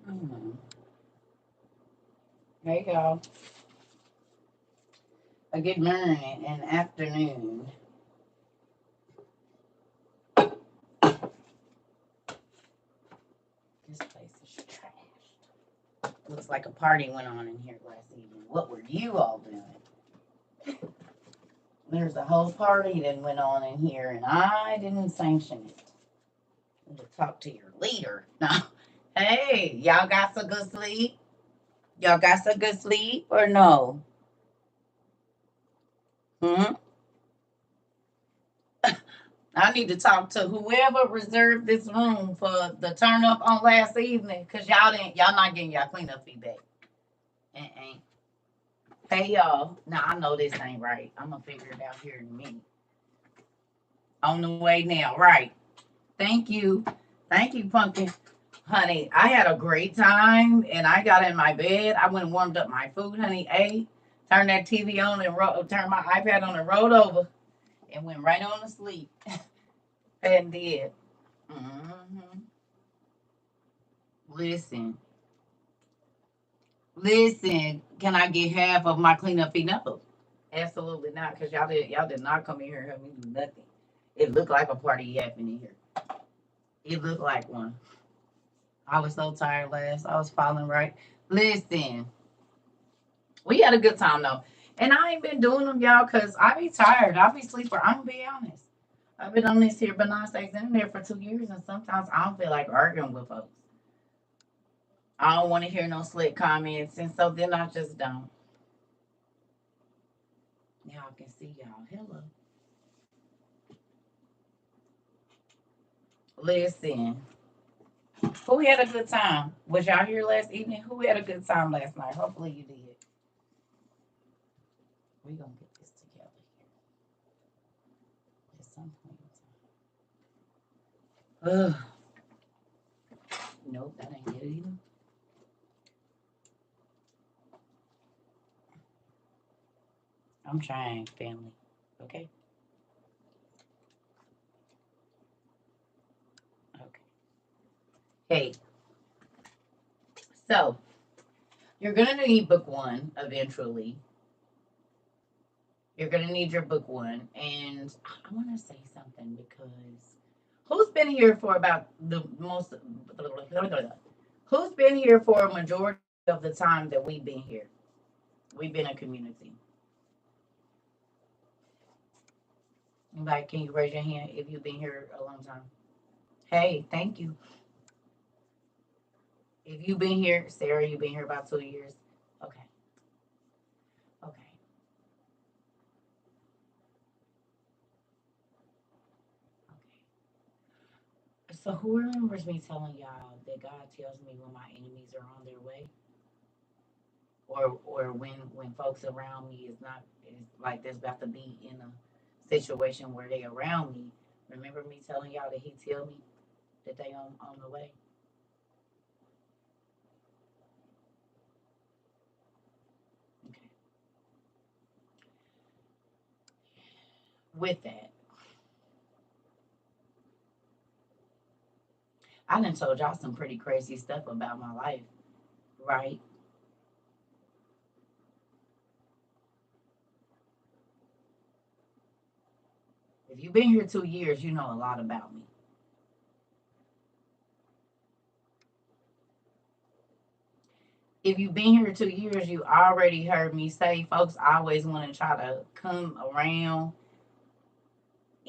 Hmm. Hey y'all. A good morning and afternoon. This place is trashed. Looks like a party went on in here last evening. What were you all doing? There's a whole party that went on in here and I didn't sanction it. You need to talk to your leader. No. Hey, y'all got some good sleep? Y'all got some good sleep or no? Hmm? I need to talk to whoever reserved this room for the turn up on last evening, cause y'all not getting y'all cleanup feedback. Ain't. Hey y'all. Now I know this ain't right. I'm gonna figure it out here in a minute. On the way now, right? Thank you, Pumpkin. Honey, I had a great time, and I got in my bed. I went and warmed up my food, honey. Ate, turned that TV on, and turned my iPad on and rolled over, and went right on to sleep. And did. Hmm. Listen, listen. Can I get half of my cleanup fee? No, absolutely not. Cause y'all did not come in here and help me do nothing. It looked like a party happening here. It looked like one. I was so tired last. I was falling right. Listen, we had a good time though, and I ain't been doing them, y'all, cause I be tired. I be sleeper. I'm gonna be honest. I've been on this here Beyonce's in there for 2 years, and sometimes I don't feel like arguing with folks. I don't want to hear no slick comments, and so then I just don't. Y'all can see y'all. Hello. Listen, who had a good time? Was y'all here last evening? Who had a good time last night? Hopefully you did. We gonna get this together here at some point in time. Ugh. Nope, that ain't it either. I'm trying, family. Okay. Okay. Hey, so you're gonna need book one eventually. You're gonna need your book one, and I want to say something because who's been here for about the most? Who's been here for a majority of the time that we've been here? We've been a community. Like, can you raise your hand if you've been here a long time? Hey, thank you. If you've been here, Sarah, you've been here about 2 years. Okay, okay, okay. So who remembers me telling y'all that God tells me when my enemies are on their way, or when folks around me is like there's about to be in a situation where they around me. Remember me telling y'all that He tell me that they on the way. Okay. With that, I done told y'all some pretty crazy stuff about my life, right? If you've been here 2 years, you know a lot about me. If you've been here 2 years, you already heard me say folks always want to try to come around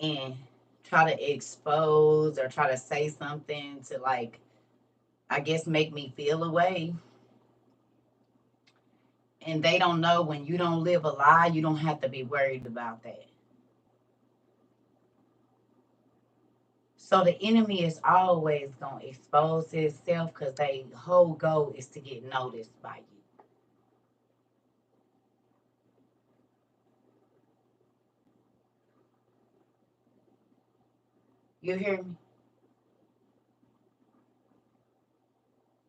and try to expose or try to say something to, like, I guess, make me feel a way. And they don't know when you don't live a lie, you don't have to be worried about that. So the enemy is always going to expose himself because their whole goal is to get noticed by you. You hear me?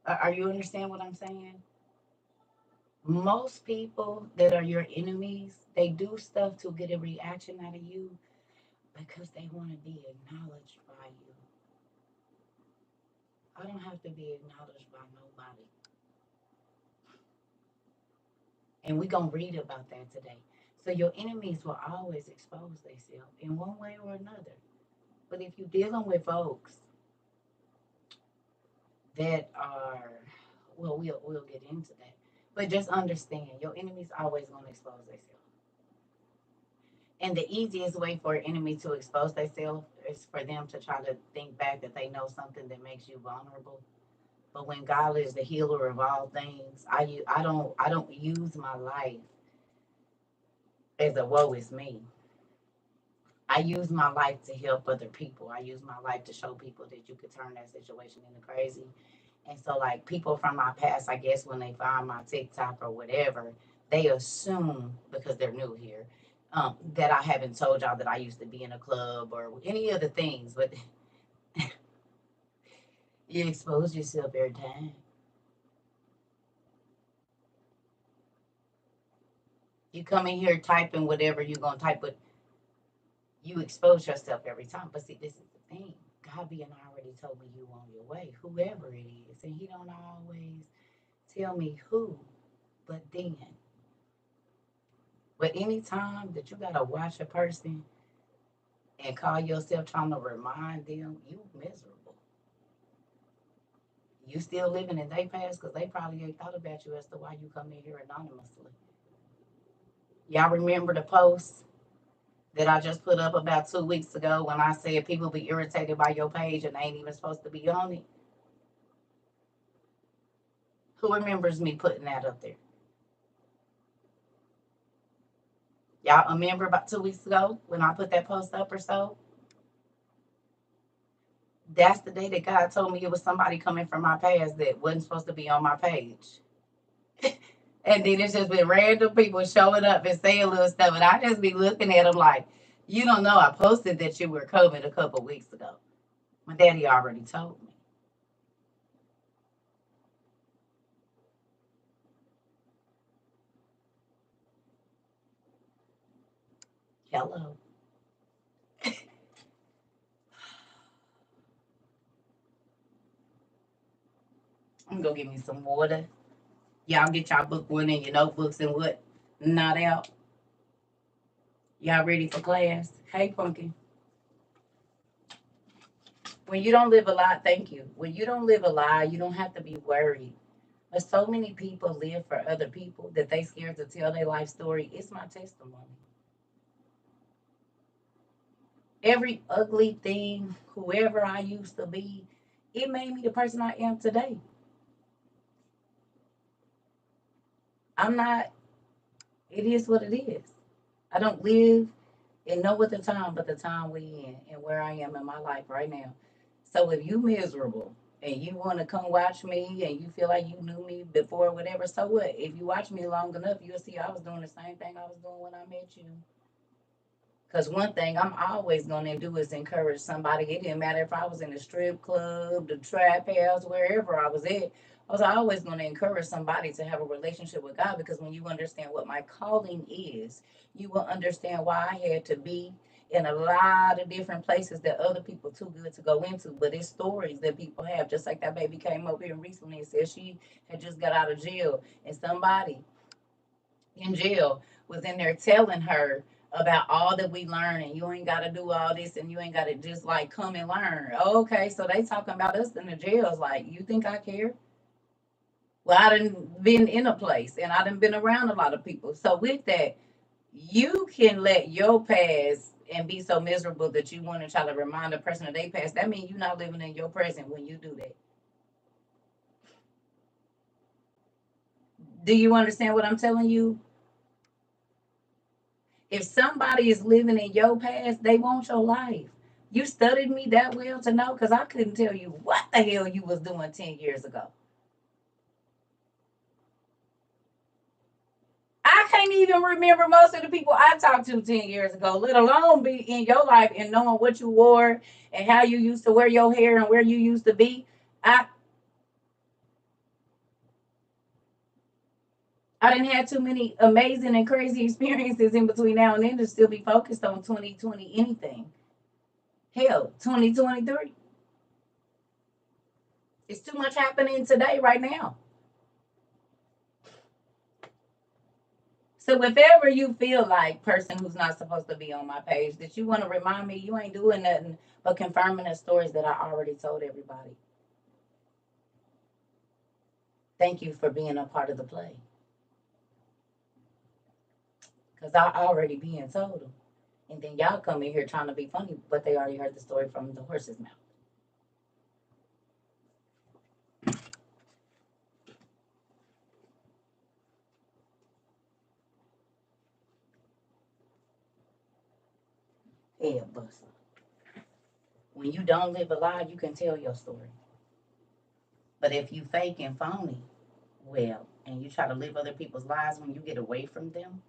Are you understand what I'm saying? Most people that are your enemies, they do stuff to get a reaction out of you because they want to be acknowledged by you. I don't have to be acknowledged by nobody. And we're going to read about that today. So your enemies will always expose themselves in one way or another. But if you're dealing with folks that are, well, we'll get into that. But just understand, your enemies always going to expose themselves. And the easiest way for an enemy to expose themselves is for them to try to think back that they know something that makes you vulnerable. But when God is the healer of all things, I don't use my life as a woe is me. I use my life to help other people. I use my life to show people that you could turn that situation into crazy. And so, like, people from my past, I guess when they find my TikTok or whatever, they assume because they're new here that I haven't told y'all that I used to be in a club or any other things. But you expose yourself every time. You come in here typing whatever you're gonna type, but you expose yourself every time. But see, this is the thing. God being already told me you on your way, whoever it is, and He don't always tell me who, but then. But anytime that you gotta watch a person and call yourself trying to remind them, you miserable. You still living in their past because they probably ain't thought about you as to why you come in here anonymously. Y'all remember the post that I just put up about 2 weeks ago when I said people be irritated by your page and they ain't even supposed to be on it? Who remembers me putting that up there? Y'all remember about 2 weeks ago when I put that post up or so? That's the day that God told me it was somebody coming from my past that wasn't supposed to be on my page. And then it's just been random people showing up and saying little stuff. And I just be looking at them like, you don't know, I posted that you were COVID a couple weeks ago. My daddy already told me. Hello. I'm going to get me some water. Y'all get y'all book one in your notebooks and what not out. Y'all ready for class? Hey, Pumpkin. When you don't live a lie, thank you. When you don't live a lie, you don't have to be worried. But so many people live for other people that they scared to tell their life story. It's my testimony. Every ugly thing, whoever I used to be, it made me the person I am today. I'm not, it is what it is. I don't live in no other time but the time we in and where I am in my life right now. So if you miserable and you want to come watch me and you feel like you knew me before, whatever, so what? If you watch me long enough, you'll see I was doing the same thing I was doing when I met you. Because one thing I'm always going to do is encourage somebody. It didn't matter if I was in the strip club, the trap house, wherever I was at. I was always going to encourage somebody to have a relationship with God because when you understand what my calling is, you will understand why I had to be in a lot of different places that other people too good to go into. But it's stories that people have. Just like that baby came up here recently and said she had just got out of jail and somebody in jail was in there telling her about all that we learn and you ain't got to do all this and you ain't got to just like come and learn. Okay, so they talking about us in the jails. Like, you think I care? Well, I done been in a place and I done been around a lot of people. So with that, you can let your past and be so miserable that you want to try to remind a person of their past. That means you're not living in your present when you do that. Do you understand what I'm telling you? If somebody is living in your past, they want your life. You studied me that well to know because I couldn't tell you what the hell you was doing 10 years ago. I can't even remember most of the people I talked to 10 years ago, let alone be in your life and knowing what you wore and how you used to wear your hair and where you used to be. I I didn't have too many amazing and crazy experiences in between now and then to still be focused on 2020 anything. Hell, 2023. It's too much happening today, right now. So if ever you feel like person who's not supposed to be on my page, that you want to remind me you ain't doing nothing but confirming the stories that I already told everybody. Thank you for being a part of the play. Because I already being told them. And then y'all come in here trying to be funny, but they already heard the story from the horse's mouth. Yeah, buster. When you don't live a lie, you can tell your story. But if you fake and phony, well, and you try to live other people's lives when you get away from them,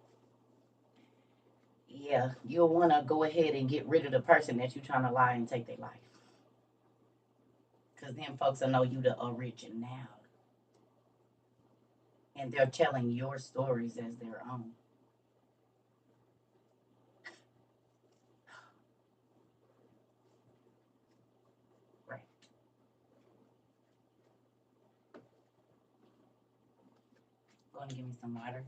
yeah, you'll want to go ahead and get rid of the person that you're trying to lie and take their life. Because then folks will know you the original. And they're telling your stories as their own. Right. Go and give me some water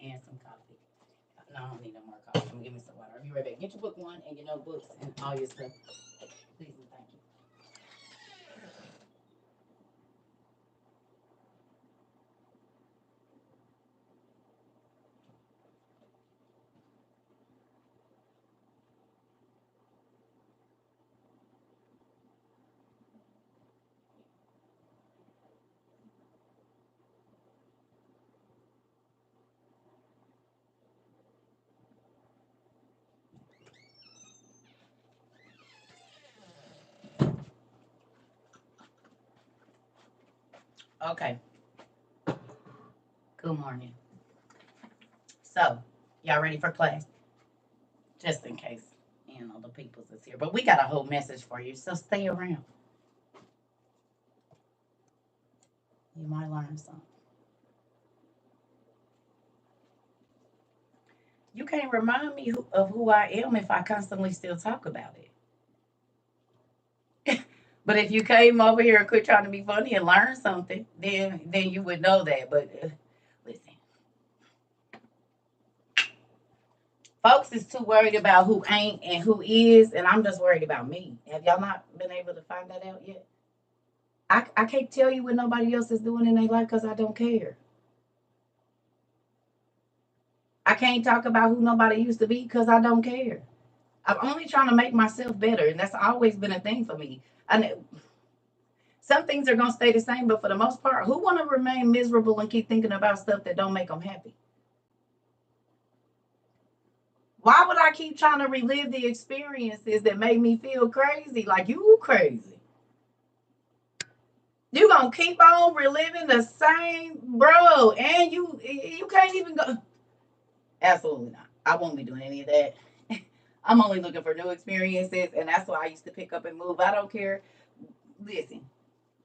and some coffee. No, I don't need no more coffee. I'm gonna give me some water. I'll be right back. Get your book one and your notebooks and all your stuff. Please and thank you. Okay. Good morning. So, y'all ready for class? Just in case, the people's is here. But we got a whole message for you, so stay around. You might learn something. You can't remind me of who I am if I constantly still talk about it. But if you came over here and quit trying to be funny and learn something, then you would know that. But listen, folks is too worried about who ain't and who is, and I'm just worried about me. Have y'all not been able to find that out yet? I can't tell you what nobody else is doing in their life because I don't care. I can't talk about who nobody used to be because I don't care. I'm only trying to make myself better, and that's always been a thing for me. And some things are gonna stay the same, but for the most part, who want to remain miserable and keep thinking about stuff that don't make them happy? Why would I keep trying to relive the experiences that made me feel crazy? Like you crazy. You gonna keep on reliving the same, bro, and you can't even go. Absolutely not. I won't be doing any of that. I'm only looking for new experiences, and that's why I used to pick up and move. I don't care. Listen,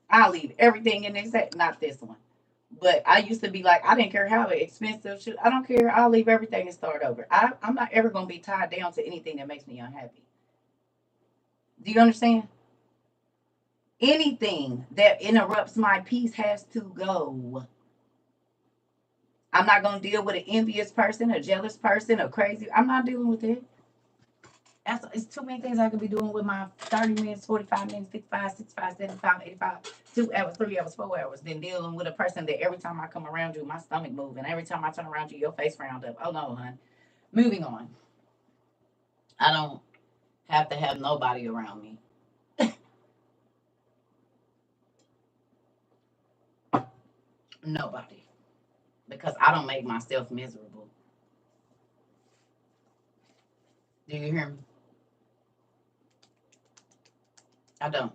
I'll leave everything in this set, not this one. But I used to be like, I didn't care how expensive shit. I don't care. I'll leave everything and start over. I'm not ever gonna be tied down to anything that makes me unhappy. Do you understand? Anything that interrupts my peace has to go. I'm not gonna deal with an envious person, a jealous person, a crazy. I'm not dealing with it. It's too many things I could be doing with my 30 minutes, 45 minutes, 55, 65, 75, 85, 2 hours, 3 hours, 4 hours, than dealing with a person that every time I come around you, my stomach moves, and every time I turn around you, your face round up. Oh no, hon. Moving on. I don't have to have nobody around me. Nobody. Because I don't make myself miserable. Do you hear me? I don't.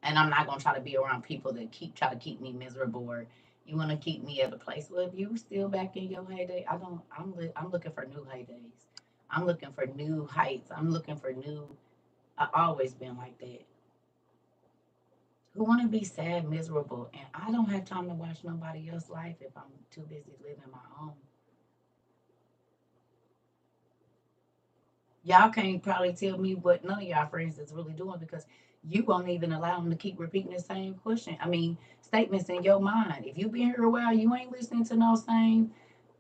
And I'm not gonna try to be around people that try to keep me miserable, or you want to keep me at a place. Well, if you still back in your heyday, I don't. I'm looking for new heydays. I'm looking for new heights. I'm looking for new. I always been like that. Who want to be sad, miserable, and I don't have time to watch nobody else's life if I'm too busy living my own. Y'all can't probably tell me what none of y'all friends is really doing because you won't even allow them to keep repeating the same question. I mean, statements in your mind. If you've been here a while, you ain't listening to no same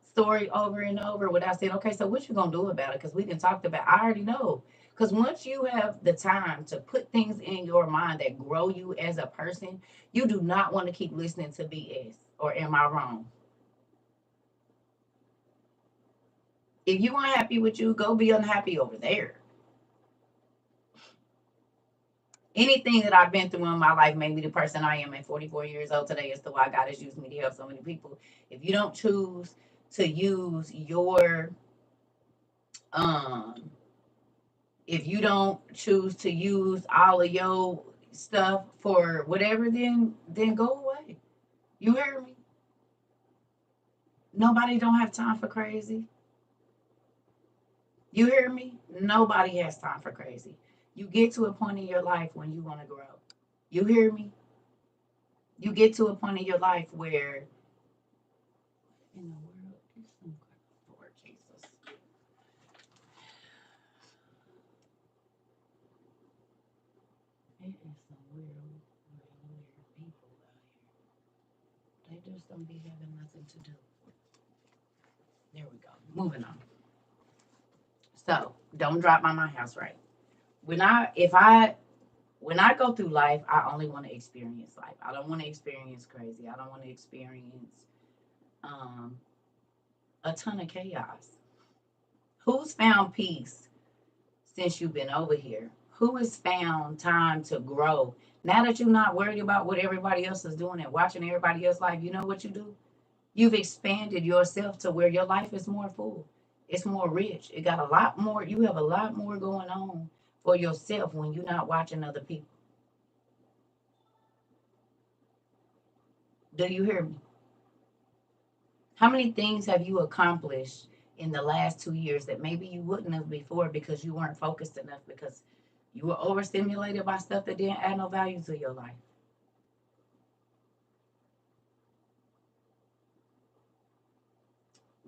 story over and over without saying, okay, so what you gonna do about it? Because we can talk about. I already know. Because once you have the time to put things in your mind that grow you as a person, you do not want to keep listening to BS. Or am I wrong? If you unhappy with you, go be unhappy over there. Anything that I've been through in my life made me the person I am at 44 years old today as to why God has used me to help so many people. If you don't choose to use your um if you don't choose to use all of your stuff for whatever, then go away. You hear me? Nobody don't have time for crazy. You hear me? Nobody has time for crazy. You get to a point in your life when you want to grow. You hear me? You get to a point in your life where in the world is some Lord Jesus. It is some weird people out here. They just don't be having nothing to do. There we go. Moving on. So don't drop by my house, right? When I if I when I go through life, I only want to experience life. I don't want to experience crazy. I don't want to experience um, a ton of chaos. Who's found peace since you've been over here? Who has found time to grow? Now that you're not worried about what everybody else is doing and watching everybody else's life, you know what you do? You've expanded yourself to where your life is more full. It's more rich. It got a lot more. You have a lot more going on for yourself when you're not watching other people. Do you hear me? How many things have you accomplished in the last 2 years that maybe you wouldn't have before because you weren't focused enough because you were overstimulated by stuff that didn't add no value to your life?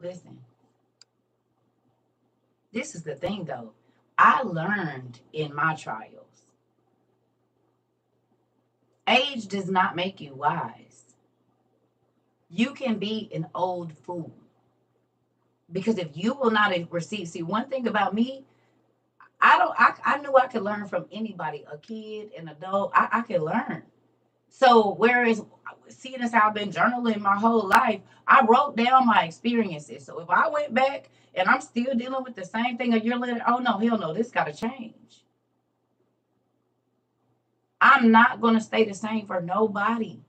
Listen, this is the thing though. I learned in my trials. Age does not make you wise. You can be an old fool because if you will not receive, see, one thing about me, I knew I could learn from anybody, a kid, an adult. I could learn. So whereas seeing as how I've been journaling my whole life, I wrote down my experiences. So if I went back and I'm still dealing with the same thing a year later, oh no, hell no, this gotta change. I'm not gonna stay the same for nobody.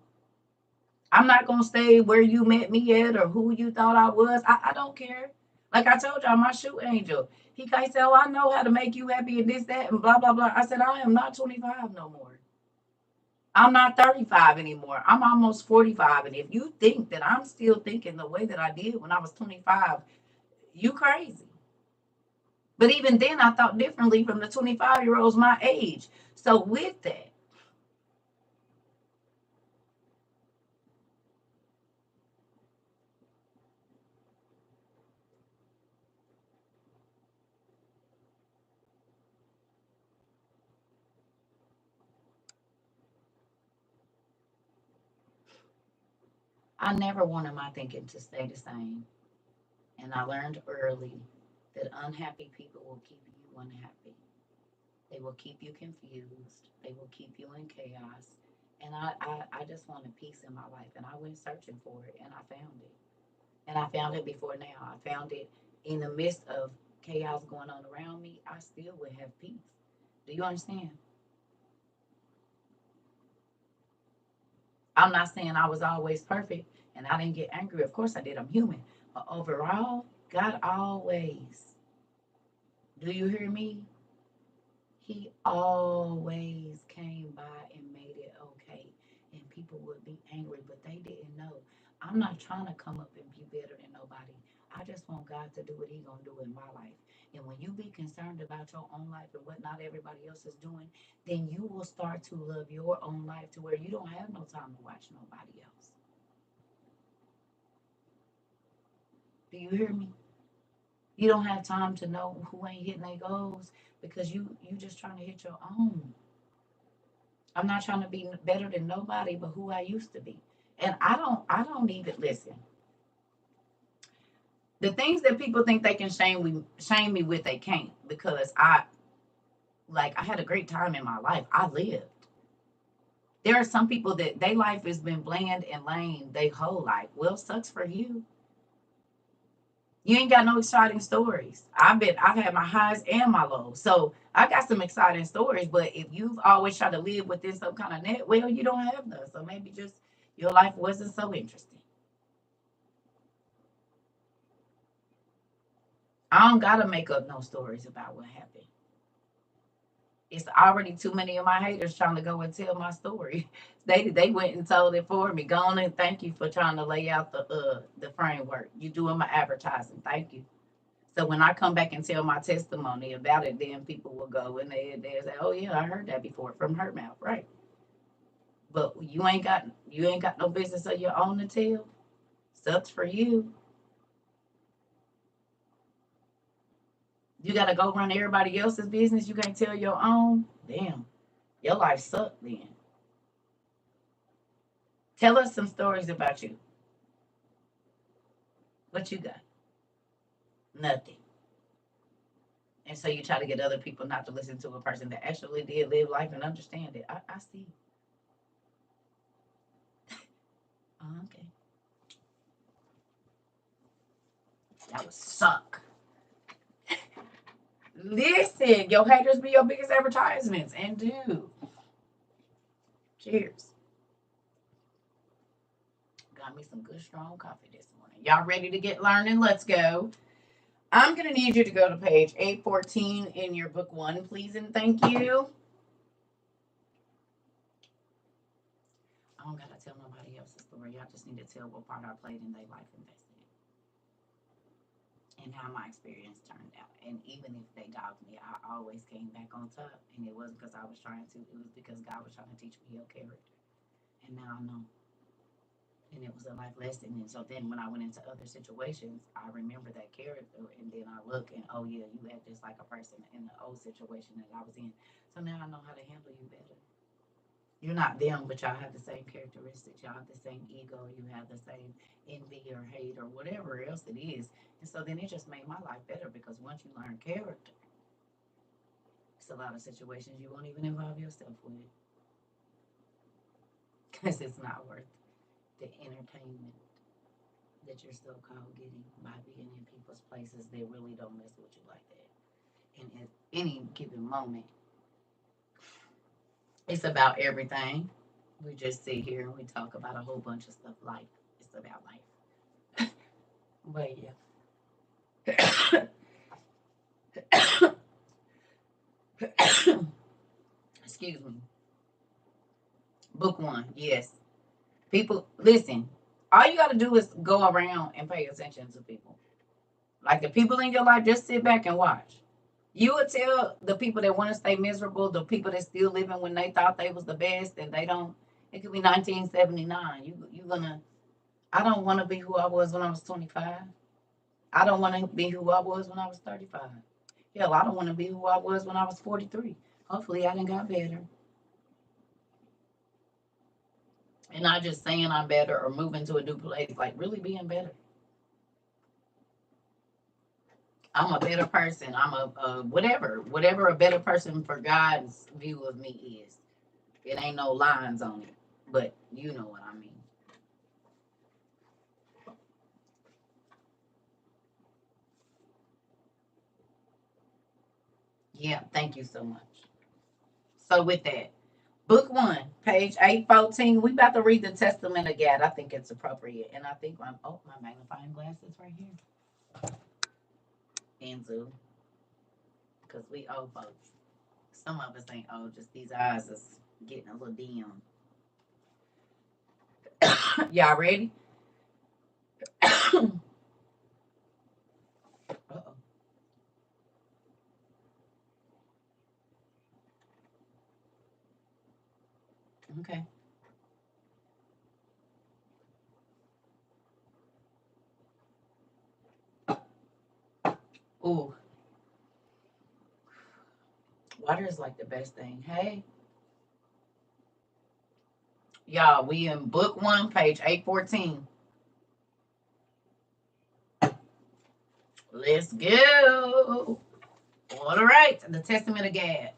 I'm not gonna stay where you met me at or who you thought I was. I don't care. Like I told y'all, my shoe angel. He can't say, oh, I know how to make you happy and this, that, and blah, blah, blah. I said, I am not 25 no more. I'm not 35 anymore. I'm almost 45. And if you think that I'm still thinking the way that I did when I was 25, you crazy. But even then, I thought differently from the 25-year-olds my age. So with that, I never wanted my thinking to stay the same. And I learned early that unhappy people will keep you unhappy. They will keep you confused. They will keep you in chaos. And I just wanted peace in my life. And I went searching for it and I found it. And I found it before now. I found it in the midst of chaos going on around me. I still would have peace. Do you understand? I'm not saying I was always perfect and I didn't get angry. Of course I did. I'm human. But overall, God always, do you hear me? He always came by and made it okay. And people would be angry, but they didn't know. I'm not trying to come up and be better than nobody. I just want God to do what He gonna do in my life. And when you be concerned about your own life and what not everybody else is doing, then you will start to love your own life to where you don't have no time to watch nobody else. Do you hear me? You don't have time to know who ain't hitting their goals because you just trying to hit your own. I'm not trying to be better than nobody but who I used to be. And I don't even listen. The things that people think they can shame me with, they can't, because I had a great time in my life. I lived. There are some people that their life has been bland and lame their whole life. Well, sucks for you. You ain't got no exciting stories. I've had my highs and my lows. So I got some exciting stories, but if you've always tried to live within some kind of net, well, you don't have none. So maybe just your life wasn't so interesting. I don't gotta make up no stories about what happened. It's already too many of my haters trying to go and tell my story. They went and told it for me. Go on and thank you for trying to lay out the framework. You doing my advertising. Thank you. So when I come back and tell my testimony about it, then people will go and they say, "Oh yeah, I heard that before from her mouth." Right. But you ain't got no business of your own to tell. Sucks for you. You gotta go run everybody else's business. You can't tell your own. Damn, your life sucked then. Tell us some stories about you. What you got? Nothing. And so you try to get other people not to listen to a person that actually did live life and understand it. I see. Oh, okay. That would suck. Listen, your haters be your biggest advertisements. And do. Cheers. Got me some good strong coffee this morning. Y'all ready to get learning? Let's go. I'm going to need you to go to page 814 in your book one, please, and thank you. I don't got to tell nobody else's story. I just need to tell what part I played in their life invested and how my experience turned out. And even if they doubted me, I always came back on top. And it wasn't because I was trying to, it was because God was trying to teach me your character. And now I know. And it was a life lesson. And so then when I went into other situations, I remember that character. And then I look and, oh, yeah, you had just like a person in the old situation that I was in. So now I know how to handle you better. You're not them, but y'all have the same characteristics. Y'all have the same ego. You have the same envy or hate or whatever else it is. And so then it just made my life better because once you learn character, it's a lot of situations you won't even involve yourself with because it's not worth the entertainment that you're so called getting by being in people's places that really don't mess with you like that. And at any given moment, it's about everything. We just sit here and we talk about a whole bunch of stuff. Life. It's about life. But yeah. Excuse me. Book one. Yes. People, listen. All you got to do is go around and pay attention to people. Like the people in your life, just sit back and watch. You would tell the people that want to stay miserable, the people that still living when they thought they was the best and they don't. It could be 1979. You gonna. I don't want to be who I was when I was 25. I don't want to be who I was when I was 35. Hell, I don't want to be who I was when I was 43. Hopefully, I didn't got better. And not just saying I'm better or moving to a new place, like really being better. I'm a better person. I'm a whatever a better person for God's view of me is. It ain't no lines on it, but you know what I mean. Yeah, thank you so much. So with that, book one, page 814. We about to read the Testament of God. I think it's appropriate. And I think my magnifying glass is right here. Enzo. Because we old folks. Some of us ain't old, just these eyes is getting a little dim. Y'all ready? Uh-oh. Okay. Ooh, water is like the best thing. Hey, Y'all, we in book 1, page 814. Let's go. All right, the Testament of Gad.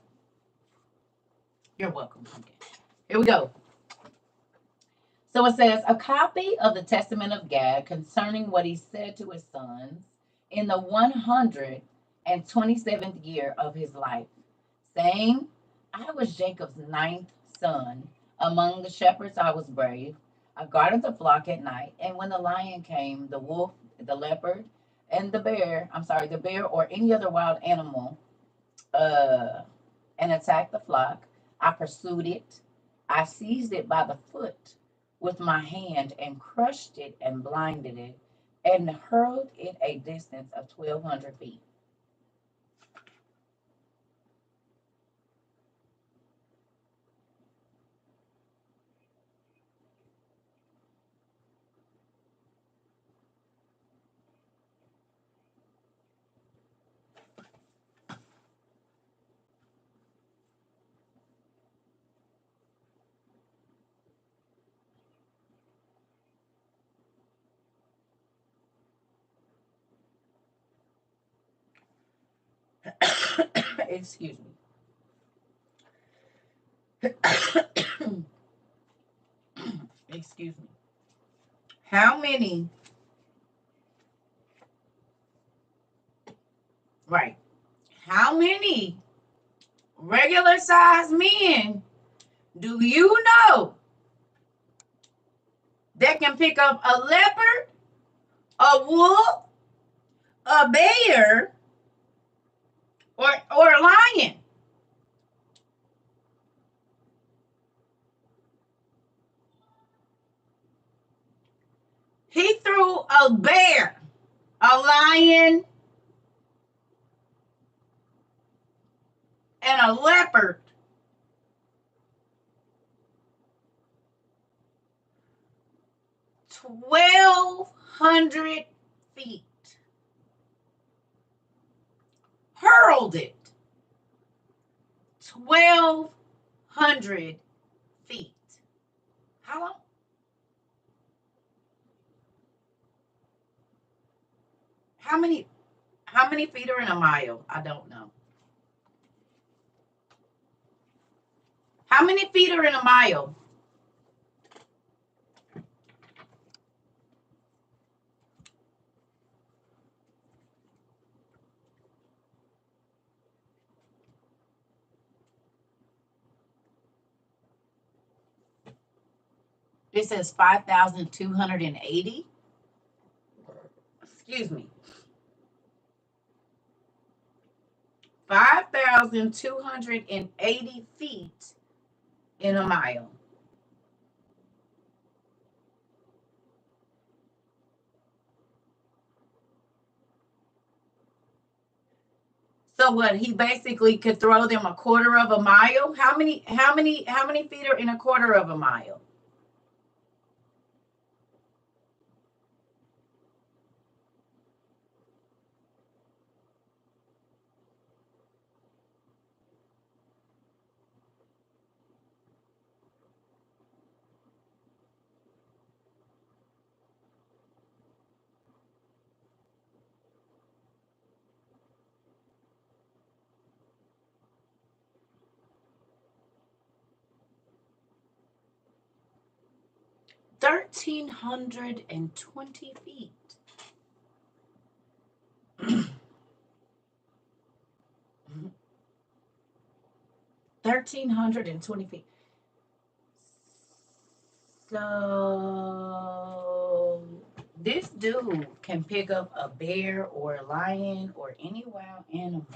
You're welcome. Okay. Here we go. So it says, a copy of the Testament of Gad concerning what he said to his sons in the 127th year of his life, saying, I was Jacob's 9th son. Among the shepherds I was brave. I guarded the flock at night, and when the lion came, the wolf, the leopard, and the bear or any other wild animal, and attacked the flock, I pursued it. I seized it by the foot with my hand and crushed it and blinded it and hurled it a distance of 1,200 feet. Excuse me. Excuse me. How many? Right. How many regular sized men do you know that can pick up a leopard, a wolf, a bear, or a lion? He threw a bear, a lion, and a leopard 1,200 feet. Hurled it 1,200 feet. How long? How many? How many feet are in a mile? I don't know. How many feet are in a mile? It says 5,280. Excuse me. 5,280 feet in a mile. So what? He basically could throw them a quarter of a mile. How many feet are in a quarter of a mile? $1,320 feet. 1,320 feet. So this dude can pick up a bear or a lion or any wild animal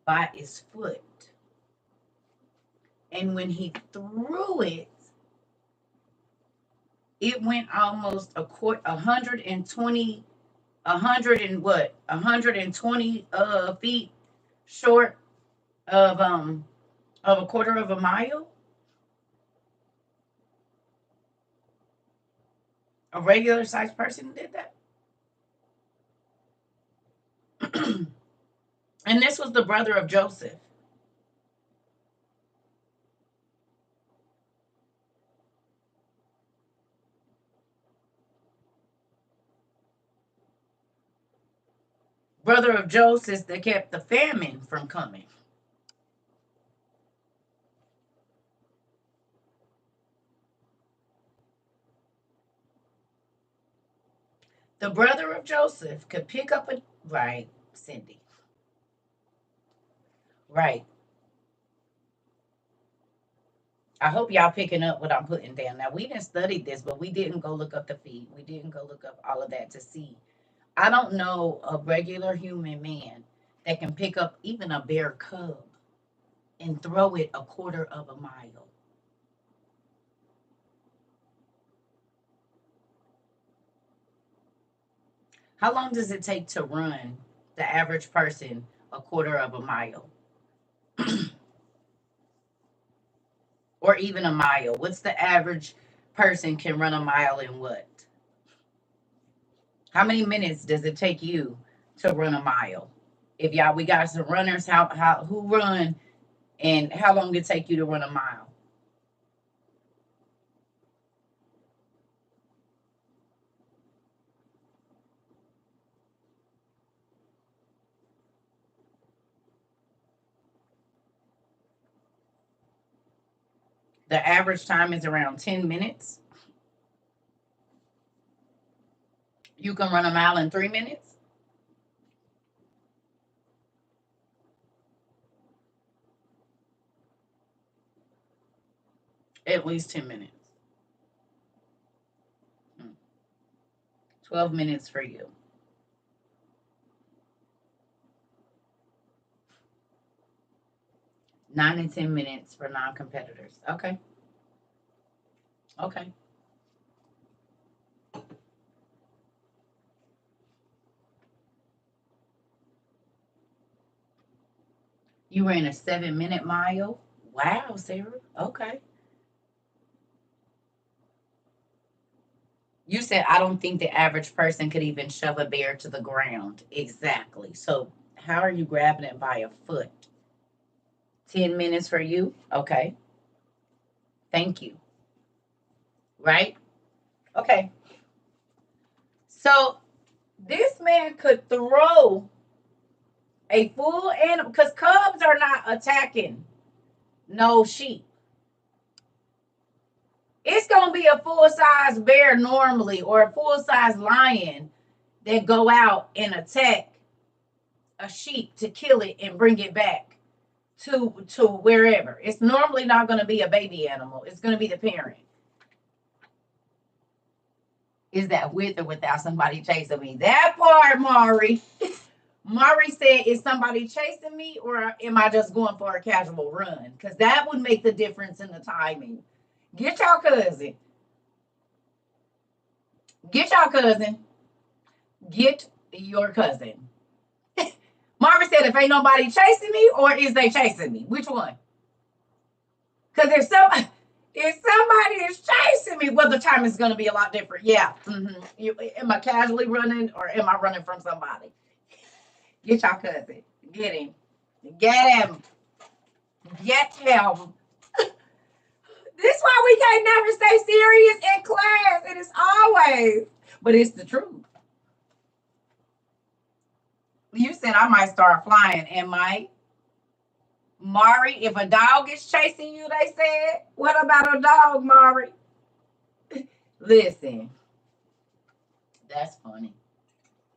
by its foot. And when he threw it, it went almost 120, 120 feet short of a quarter of a mile. A regular sized person did that. And this was the brother of Joseph. brother of Joseph that kept the famine from coming. The brother of Joseph could pick up a right, Cindy. Right. I hope y'all picking up what I'm putting down. Now we didn't study this, but we didn't go look up the feed. We didn't go look up all of that to see. I don't know a regular human man that can pick up even a bear cub and throw it a quarter of a mile. How long does it take to run the average person a quarter of a mile? Or even a mile? What's the average person can run a mile in what? How many minutes does it take you to run a mile? If y'all, we got some runners, how who run and how long it take you to run a mile? The average time is around 10 minutes. You can run a mile in 3 minutes. At least 10 minutes. 12 minutes for you. 9 and 10 minutes for non-competitors. Okay. Okay. You ran a 7-minute mile. Wow, Sarah. Okay. You said I don't think the average person could even shove a bear to the ground. Exactly. So how are you grabbing it by a foot? 10 minutes for you? Okay. Thank you. Right? Okay. So this man could throw a full animal because cubs are not attacking no sheep. It's gonna be a full-size bear normally or a full-size lion that go out and attack a sheep to kill it and bring it back to wherever. It's normally not going to be a baby animal. It's going to be the parent. Is that with or without somebody chasing me? That part, Mari. Mari said, is somebody chasing me or am I just going for a casual run? Because that would make the difference in the timing. Get your cousin. Get your cousin. Get your cousin. Mari said, if ain't nobody chasing me or is they chasing me? Which one? Because if somebody is chasing me, well, the time is going to be a lot different. Yeah. Am I casually running or am I running from somebody? Get your cousin. Get him. Get him. Get him. This is why we can't never stay serious in class. It is always, but it's the truth. You said I might start flying, am I? Mari, if a dog is chasing you, they said, what about a dog, Mari? Listen, that's funny.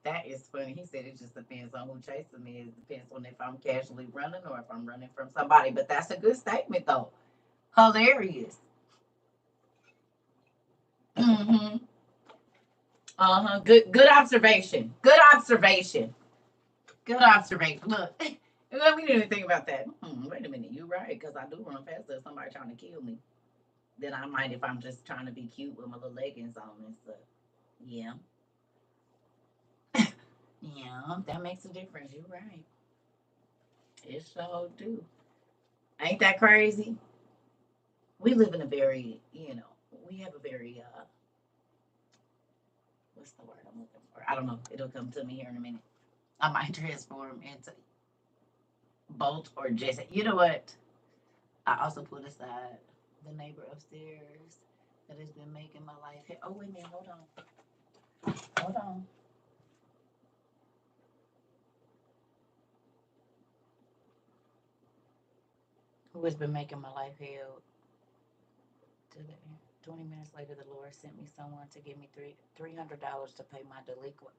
That is funny. He said it just depends on who chasing me. It depends on if I'm casually running or if I'm running from somebody. But that's a good statement, though. Hilarious. Mm-hmm. Uh-huh. Good observation. Good observation. Good observation. Look, we need to think about that. Wait a minute. You're right, because I do run faster if somebody trying to kill me than I might if I'm just trying to be cute with my little leggings on and stuff. Yeah. Yeah, that makes a difference. You're right. It sure do. Ain't that crazy? We live in a very, we have a very, what's the word I'm looking for? I don't know. It'll come to me here in a minute. I might transform into Bolt or Jesse. You know what? I also put aside the neighbor upstairs that has been making my life. Oh, wait a minute. Hold on. Hold on. who has been making my life hell today. 20 minutes later, the Lord sent me someone to give me $300 to pay my delinquent.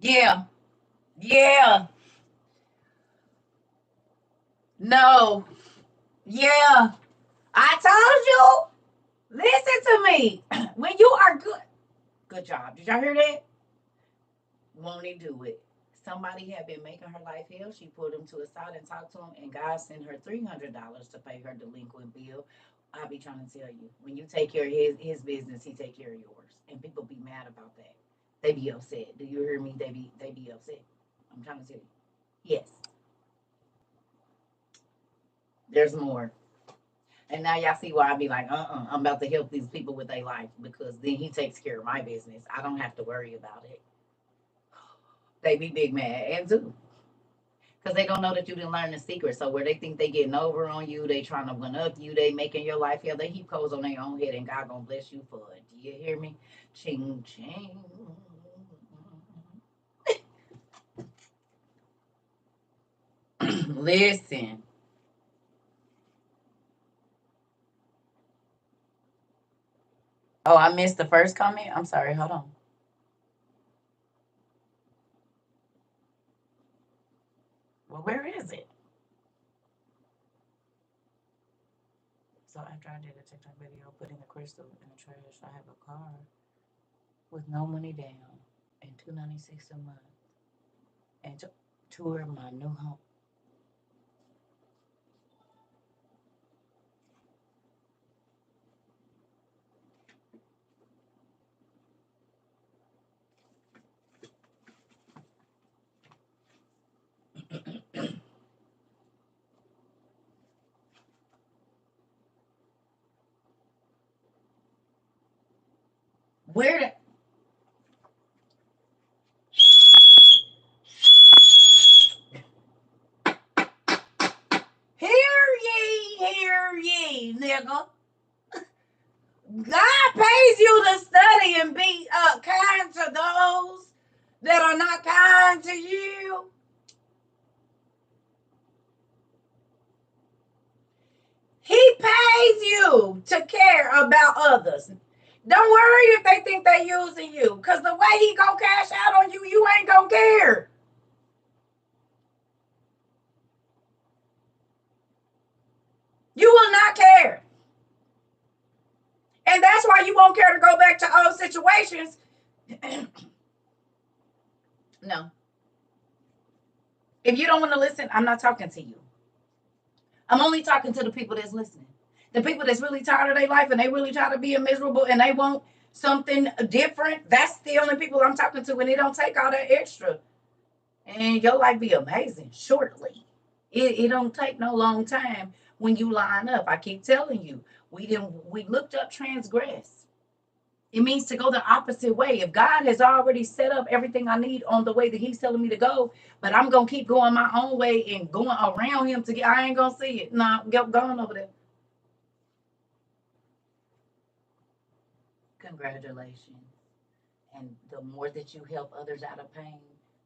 Yeah, yeah, no, yeah. I told you, listen to me. When you are good job. Did y'all hear that? Won't he do it? Somebody had been making her life hell. She pulled him to a side and talked to him, and God sent her $300 to pay her delinquent bill. I be trying to tell you, when you take care of his business, he take care of yours, and people be mad about that. They be upset. Do you hear me? They be upset. I'm trying to tell you. Yes, there's more. And now y'all see why I be like, I'm about to help these people with their life because then he takes care of my business. I don't have to worry about it. They be big mad and too. Because they don't know that you didn't learn the secret. So where they think they getting over on you, they trying to one up you, they making your life hell. They heap coals on their own head, and God gonna bless you for it. Do you hear me? Ching ching. Listen. Oh, I missed the first comment. I'm sorry. Hold on. Well, where is it? So after I did a TikTok video putting the crystal in the trash, I have a car with no money down and $296 a month and to tour my new home. Where hear ye, nigga. God pays you to study and be kind to those that are not kind to you. He pays you to care about others. Don't worry if they think they using you, because the way he gonna cash out on you, you ain't gonna care. You will not care. And that's why you won't care to go back to old situations. No. If you don't want to listen, I'm not talking to you. I'm only talking to the people that's listening. The people that's really tired of their life and they really try to be miserable and they want something different. That's the only people I'm talking to, and it don't take all that extra. And your life be amazing shortly. It don't take no long time when you line up. I keep telling you, we looked up transgress. It means to go the opposite way. If God has already set up everything I need on the way that He's telling me to go, but I'm gonna keep going my own way and going around Him to get, I ain't gonna see it. No, go on over there. Congratulations. And the more that you help others out of pain,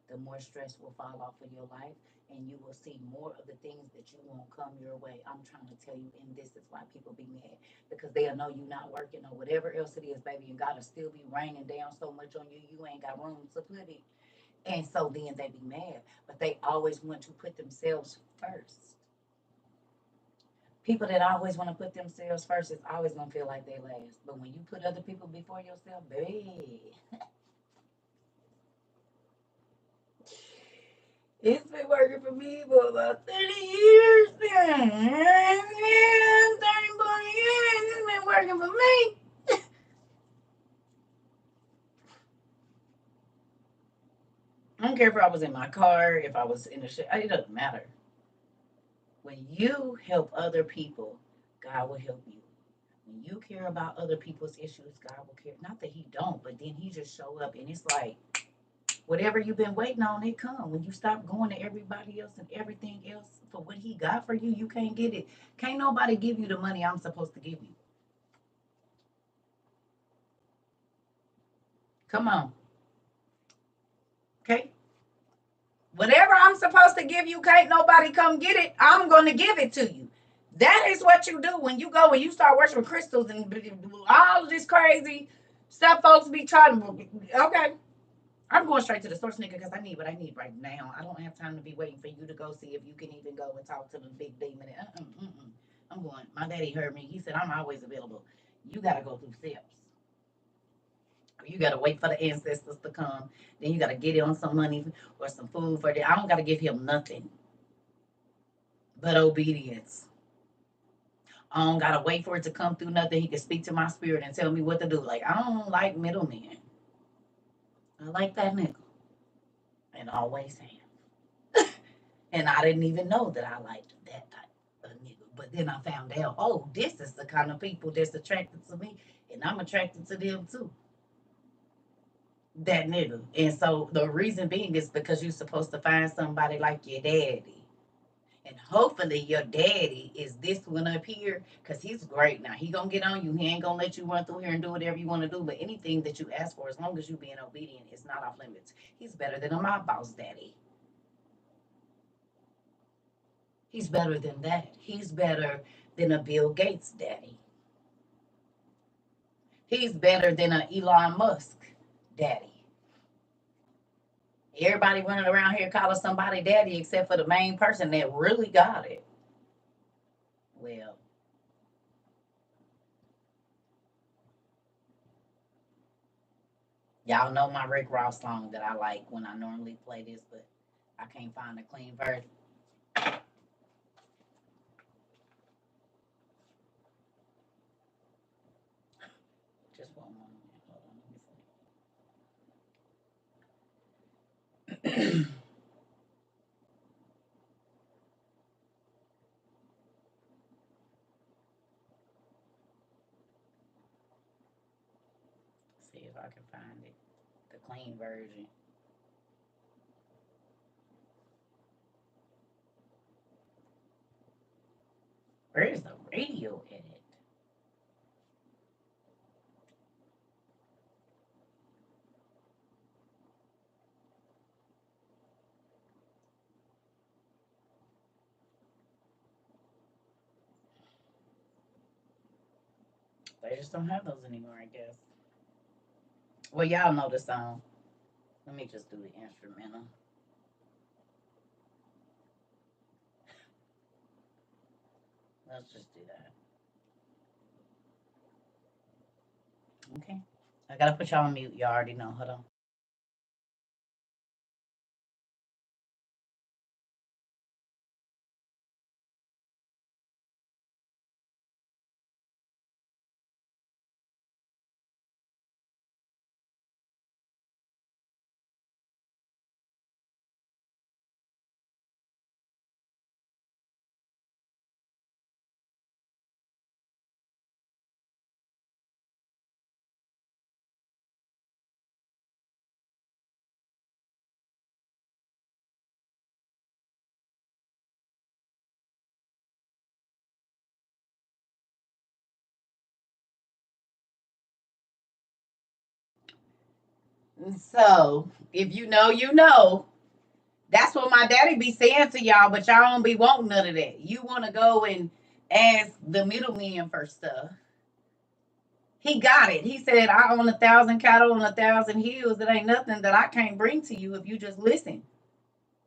the more stress will fall off of your life, and you will see more of the things that you won't come your way. I'm trying to tell you, and this is why people be mad because they'll know you're not working or whatever else it is, baby, and God will still be raining down so much on you, you ain't got room to put it. And so then they be mad, but they always want to put themselves first. People that always want to put themselves first is always gonna feel like they last. But when you put other people before yourself, baby, it's been working for me for about 30 years now. 30 more years, it's been working for me. I don't care if I was in my car, if I was in the shit, it doesn't matter. When you help other people, God will help you. When you care about other people's issues, God will care. Not that He don't, but then He just show up, and it's like whatever you've been waiting on, it come. When you stop going to everybody else and everything else for what He got for you, you can't get it. Can't nobody give you the money I'm supposed to give you. Come on. Okay? Whatever I'm supposed to give you, can't nobody come get it. I'm going to give it to you. That is what you do when you go and you start worshiping crystals and all of this crazy stuff folks be trying to. Okay. I'm going straight to the source, nigga, because I need what I need right now. I don't have time to be waiting for you to go see if you can even go and talk to the big demon. I'm going. My daddy heard me. He said, I'm always available. You got to go through steps. You got to wait for the ancestors to come. Then you got to get him some money or some food for that. I don't got to give him nothing but obedience. I don't got to wait for it to come through nothing. He can speak to my spirit and tell me what to do. Like, I don't like middlemen. I like that nigga. And always have. And I didn't even know that I liked that type of nigga. But then I found out, oh, this is the kind of people that's attracted to me. And I'm attracted to them too. That nigga. And so the reason being is because you're supposed to find somebody like your daddy. And hopefully your daddy is this one up here because he's great. Now he gonna get on you. He ain't gonna let you run through here and do whatever you want to do. But anything that you ask for, as long as you being obedient, it's not off limits. He's better than a mob boss daddy. He's better than that. He's better than a Bill Gates daddy. He's better than an Elon Musk daddy. Everybody running around here calling somebody daddy except for the main person that really got it. Well, y'all know my Rick Ross song that I like when I normally play this, but I can't find a clean version. Just one moment. Hold on, let me see. See if I can find it. The clean version. Where is the radio edit? They just don't have those anymore, I guess. Well, y'all know the song. Let me just do the instrumental. Let's just do that. Okay. I gotta put y'all on mute. Y'all already know. Hold on. So, if you know, you know. That's what my daddy be saying to y'all, but y'all don't be wanting none of that. You want to go and ask the middleman for stuff. He got it. He said, I own 1,000 cattle on 1,000 hills. It ain't nothing that I can't bring to you if you just listen.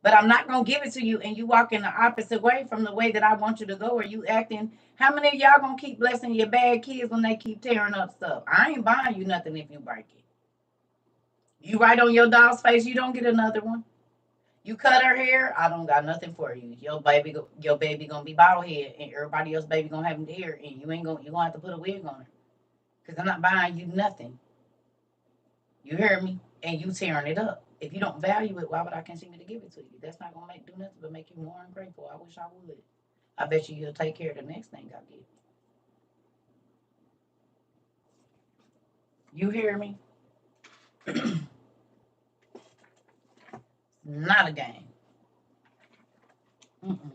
But I'm not going to give it to you and you walk in the opposite way from the way that I want you to go. Or you acting, how many of y'all going to keep blessing your bad kids when they keep tearing up stuff? I ain't buying you nothing if you break it. You write on your dog's face, you don't get another one. You cut her hair, I don't got nothing for you. Your baby gonna be bald head, and everybody else baby gonna have hair, and you gonna have to put a wig on her. Cause I'm not buying you nothing. You hear me? And you tearing it up. If you don't value it, why would I continue to give it to you? That's not gonna do nothing but make you more ungrateful. I wish I would. I bet you'll take care of the next thing I give. You hear me? Not a game. Mm-mm.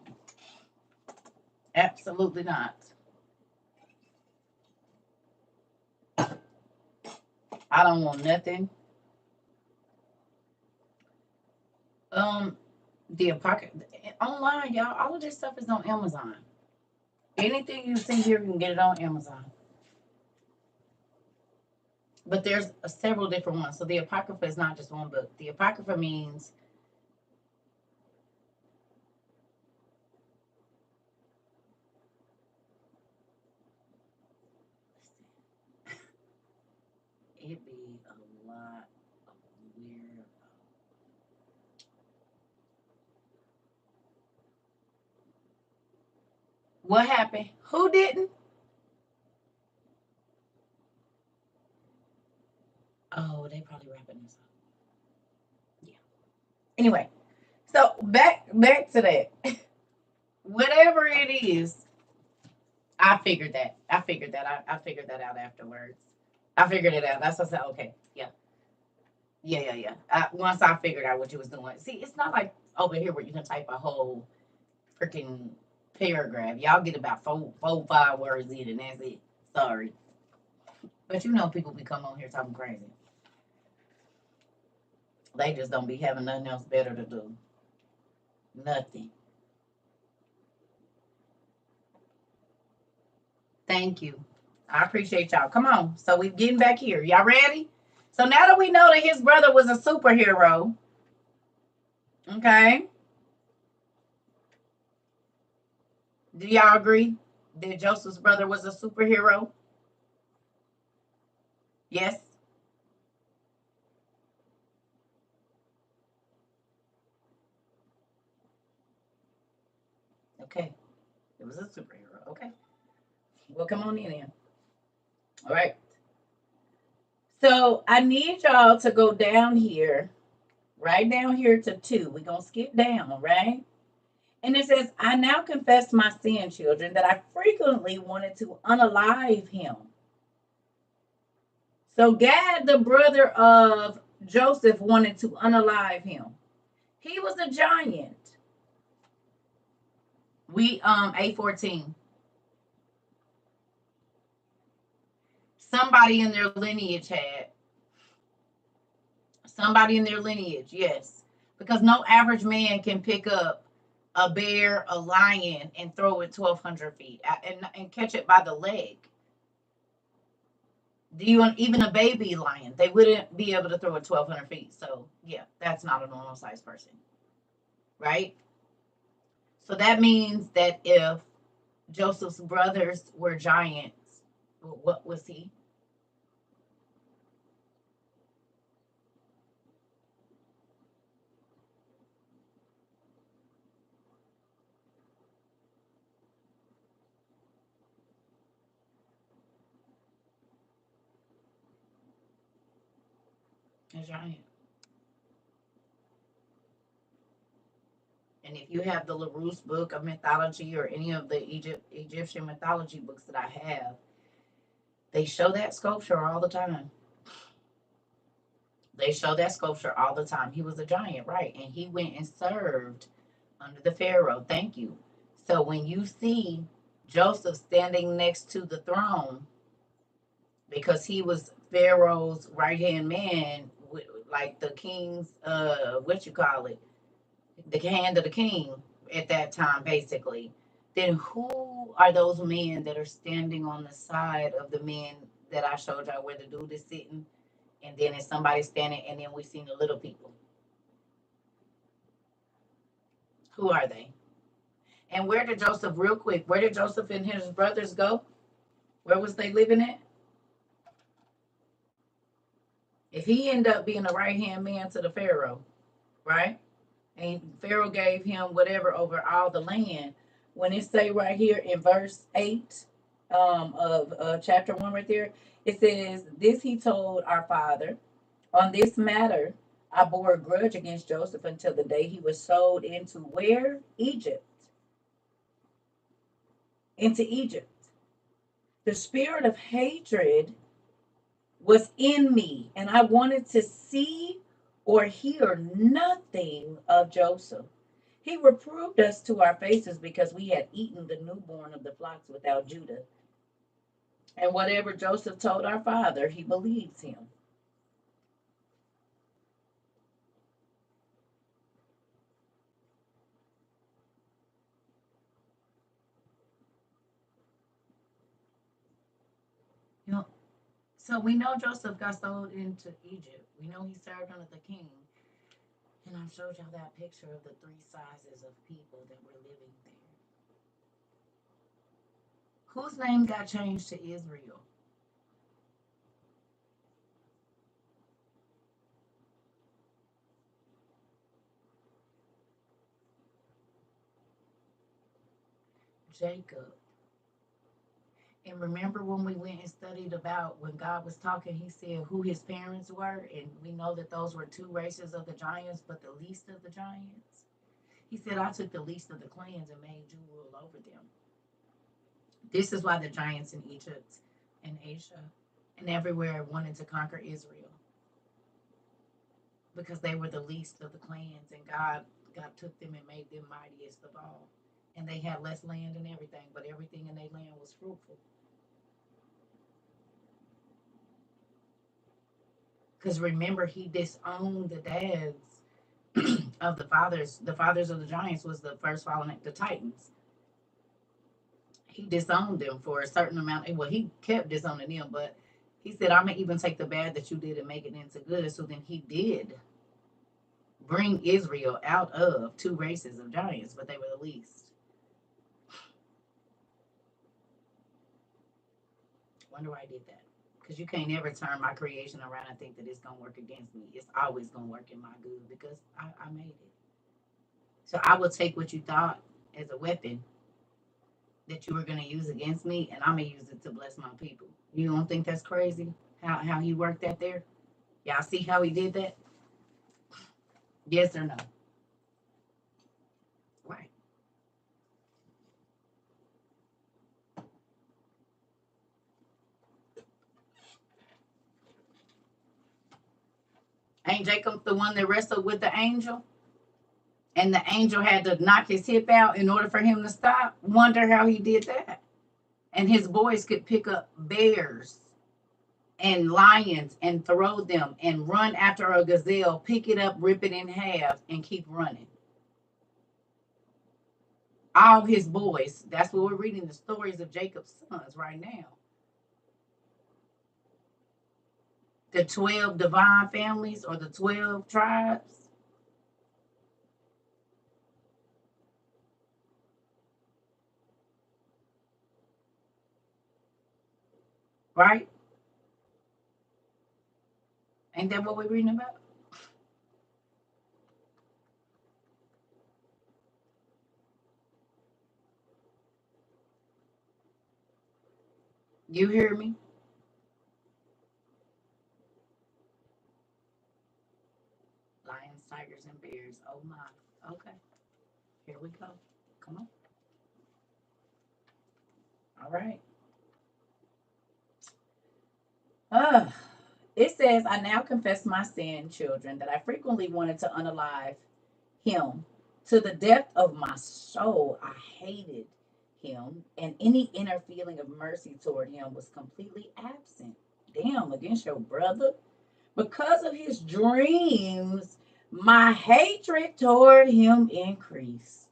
Absolutely not. I don't want nothing. Um, The Apocrypha online, y'all. All of this stuff is on Amazon. Anything you see here, you can get it on Amazon. But there's several different ones. So the Apocrypha is not just one book. The Apocrypha means it be a lot of weird. What happened? Who didn't? Oh, they probably wrapping this up. Yeah. Anyway, so back to that. Whatever it is, I figured that. I figured that. I figured that out afterwards. I figured it out. That's what I said. Okay. Yeah. Yeah. Once I figured out what you was doing. See, it's not like over here where you can type a whole freaking paragraph. Y'all get about four, 5 words in, and that's it. Sorry. But you know people be coming on here talking crazy. They just don't be having nothing else better to do. Nothing. Thank you. I appreciate y'all. Come on. So we're getting back here. Y'all ready? So now that we know that his brother was a superhero, okay? Do y'all agree that Joseph's brother was a superhero? Yes? Okay. It was a superhero. Okay. Well, come on in then. All right. So I need y'all to go down here, right down here to 2. We're going to skip down, right? And it says, I now confess my sin, children, that I frequently wanted to unalive him. So Gad, the brother of Joseph, wanted to unalive him. He was a giant. We 814. Somebody in their lineage had. Somebody in their lineage, yes. Because no average man can pick up a bear, a lion, and throw it 1,200 feet and catch it by the leg. Do you want even a baby lion? They wouldn't be able to throw it 1,200 feet. So yeah, that's not a normal sized person, right? So that means that if Joseph's brothers were giants, what was he? A giant. And if you have the LaRousse book of mythology or any of the Egyptian mythology books that I have, they show that sculpture all the time. They show that sculpture all the time. He was a giant, right? And he went and served under the Pharaoh. Thank you. So when you see Joseph standing next to the throne, because he was Pharaoh's right hand man, like the king's, what you call it, the hand of the king at that time, basically. Then who are those men that are standing on the side of the men that I showed y'all where the dude is sitting? And then is somebody standing, and then we seen the little people. Who are they? And where did Joseph, real quick, where did Joseph and his brothers go? Where was they living at? If he ended up being a right hand man to the Pharaoh, right? And Pharaoh gave him whatever over all the land. When it say right here in verse 8 of chapter 1 right there, it says, this he told our father. On this matter, I bore a grudge against Joseph until the day he was sold into where? Egypt. Into Egypt. The spirit of hatred was in me, and I wanted to see or hear nothing of Joseph. He reproved us to our faces because we had eaten the newborn of the flocks without Judah. And whatever Joseph told our father, he believes him. So we know Joseph got sold into Egypt. We know he served under the king. And I showed y'all that picture of the three sizes of people that were living there. Whose name got changed to Israel? Jacob. And remember when we went and studied about when God was talking, he said who his parents were, and we know that those were two races of the giants, but the least of the giants. He said, I took the least of the clans and made you rule over them. This is why the giants in Egypt and Asia and everywhere wanted to conquer Israel, because they were the least of the clans, and God took them and made them mightiest of all. And they had less land and everything, but everything in their land was fruitful. Because remember, he disowned the dads of the fathers. The fathers of the giants was the first fallen, the Titans. He disowned them for a certain amount. Well, he kept disowning them, but he said, I'm going to even take the bad that you did and make it into good. So then he did bring Israel out of two races of giants, but they were the least. Wonder why I did that. Because you can't never turn my creation around and think that it's going to work against me. It's always going to work in my good because I made it. So I will take what you thought as a weapon that you were going to use against me, and I'm going to use it to bless my people. You don't think that's crazy? How he worked that there? Y'all see how he did that? Yes or no? Right. Ain't Jacob the one that wrestled with the angel? And the angel had to knock his hip out in order for him to stop? Wonder how he did that. And his boys could pick up bears and lions and throw them and run after a gazelle, pick it up, rip it in half, and keep running. All his boys. That's what we're reading the stories of Jacob's sons right now. The 12 divine families or the 12 tribes. Right? Ain't that what we're reading about? You hear me? Lions, tigers, and bears. Oh my. Okay. Here we go. Come on. All right. Uh, it says, I now confess my sin, children, that I frequently wanted to unalive him. To the depth of my soul, I hated him, and any inner feeling of mercy toward him was completely absent. Damn, against your brother. Because of his dreams, my hatred toward him increased.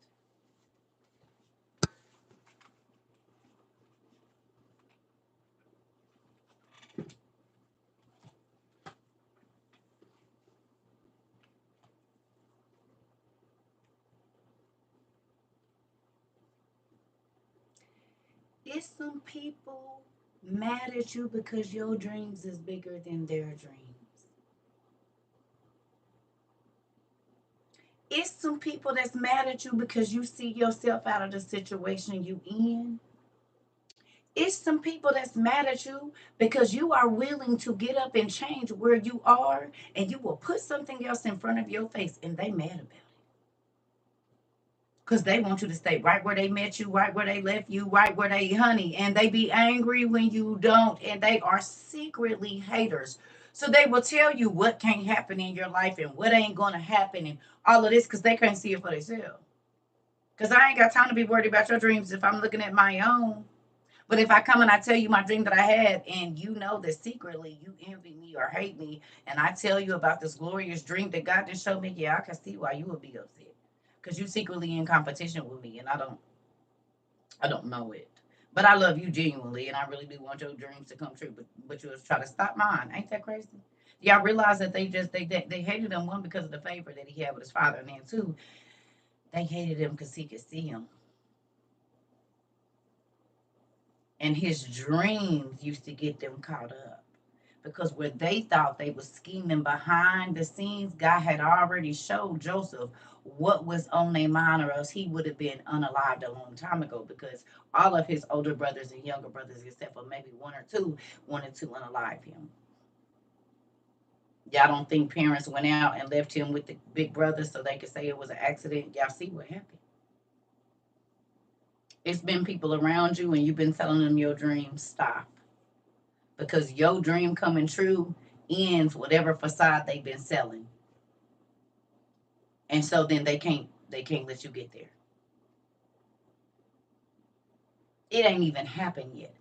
It's some people mad at you because your dreams is bigger than their dreams. It's some people that's mad at you because you see yourself out of the situation you in. It's some people that's mad at you because you are willing to get up and change where you are, and you will put something else in front of your face, and they mad about it. Because they want you to stay right where they met you, right where they left you, right where they honey. And they be angry when you don't. And they are secretly haters. So they will tell you what can't happen in your life and what ain't going to happen and all of this because they can't see it for themselves. Because I ain't got time to be worried about your dreams if I'm looking at my own. But if I come and I tell you my dream that I had, and you know that secretly you envy me or hate me, and I tell you about this glorious dream that God just showed me, yeah, I can see why you would be upset. Because you secretly in competition with me, and I don't know it. But I love you genuinely, and I really do want your dreams to come true. But you was try to stop mine. Ain't that crazy? Y'all realize that they hated him, one, because of the favor that he had with his father, and then two, they hated him because he could see him. And his dreams used to get them caught up. Because where they thought they was scheming behind the scenes, God had already showed Joseph what was on their mind, or else he would have been unalived a long time ago. Because all of his older brothers and younger brothers, except for maybe one or two, wanted to unalive him. Y'all don't think parents went out and left him with the big brother so they could say it was an accident? Y'all see what happened. It's been people around you and you've been telling them your dreams. Stop. Because your dream coming true ends whatever facade they've been selling. And so then they can't let you get there. It ain't even happened yet.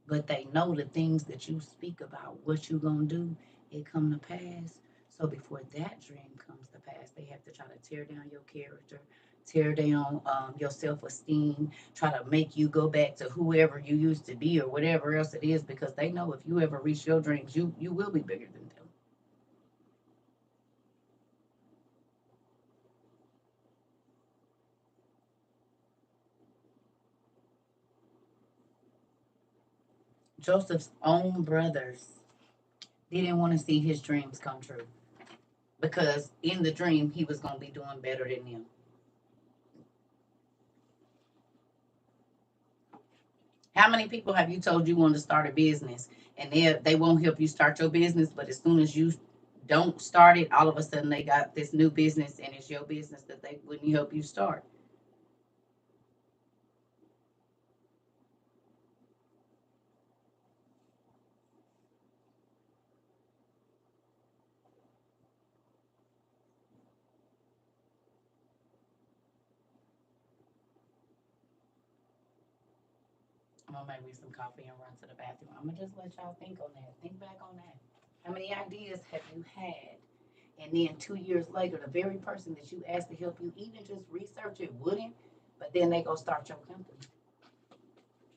But they know the things that you speak about, what you gonna do, it come to pass. So before that dream comes to pass, they have to try to tear down your character, tear down your self-esteem, try to make you go back to whoever you used to be or whatever else it is, because they know if you ever reach your dreams, you will be bigger than them. Joseph's own brothers didn't want to see his dreams come true, because in the dream he was going to be doing better than them. How many people have you told you want to start a business and they won't help you start your business, but as soon as you don't start it, all of a sudden they got this new business and it's your business that they wouldn't help you start? I'm gonna make me some coffee and run to the bathroom. I'm gonna just let y'all think on that. Think back on that. How many ideas have you had? And then 2 years later, the very person that you asked to help you even just research it wouldn't, but then they go start your company.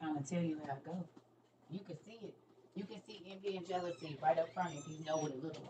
Trying to tell you how it goes. You can see it. You can see envy and jealousy right up front if you know what it looks like.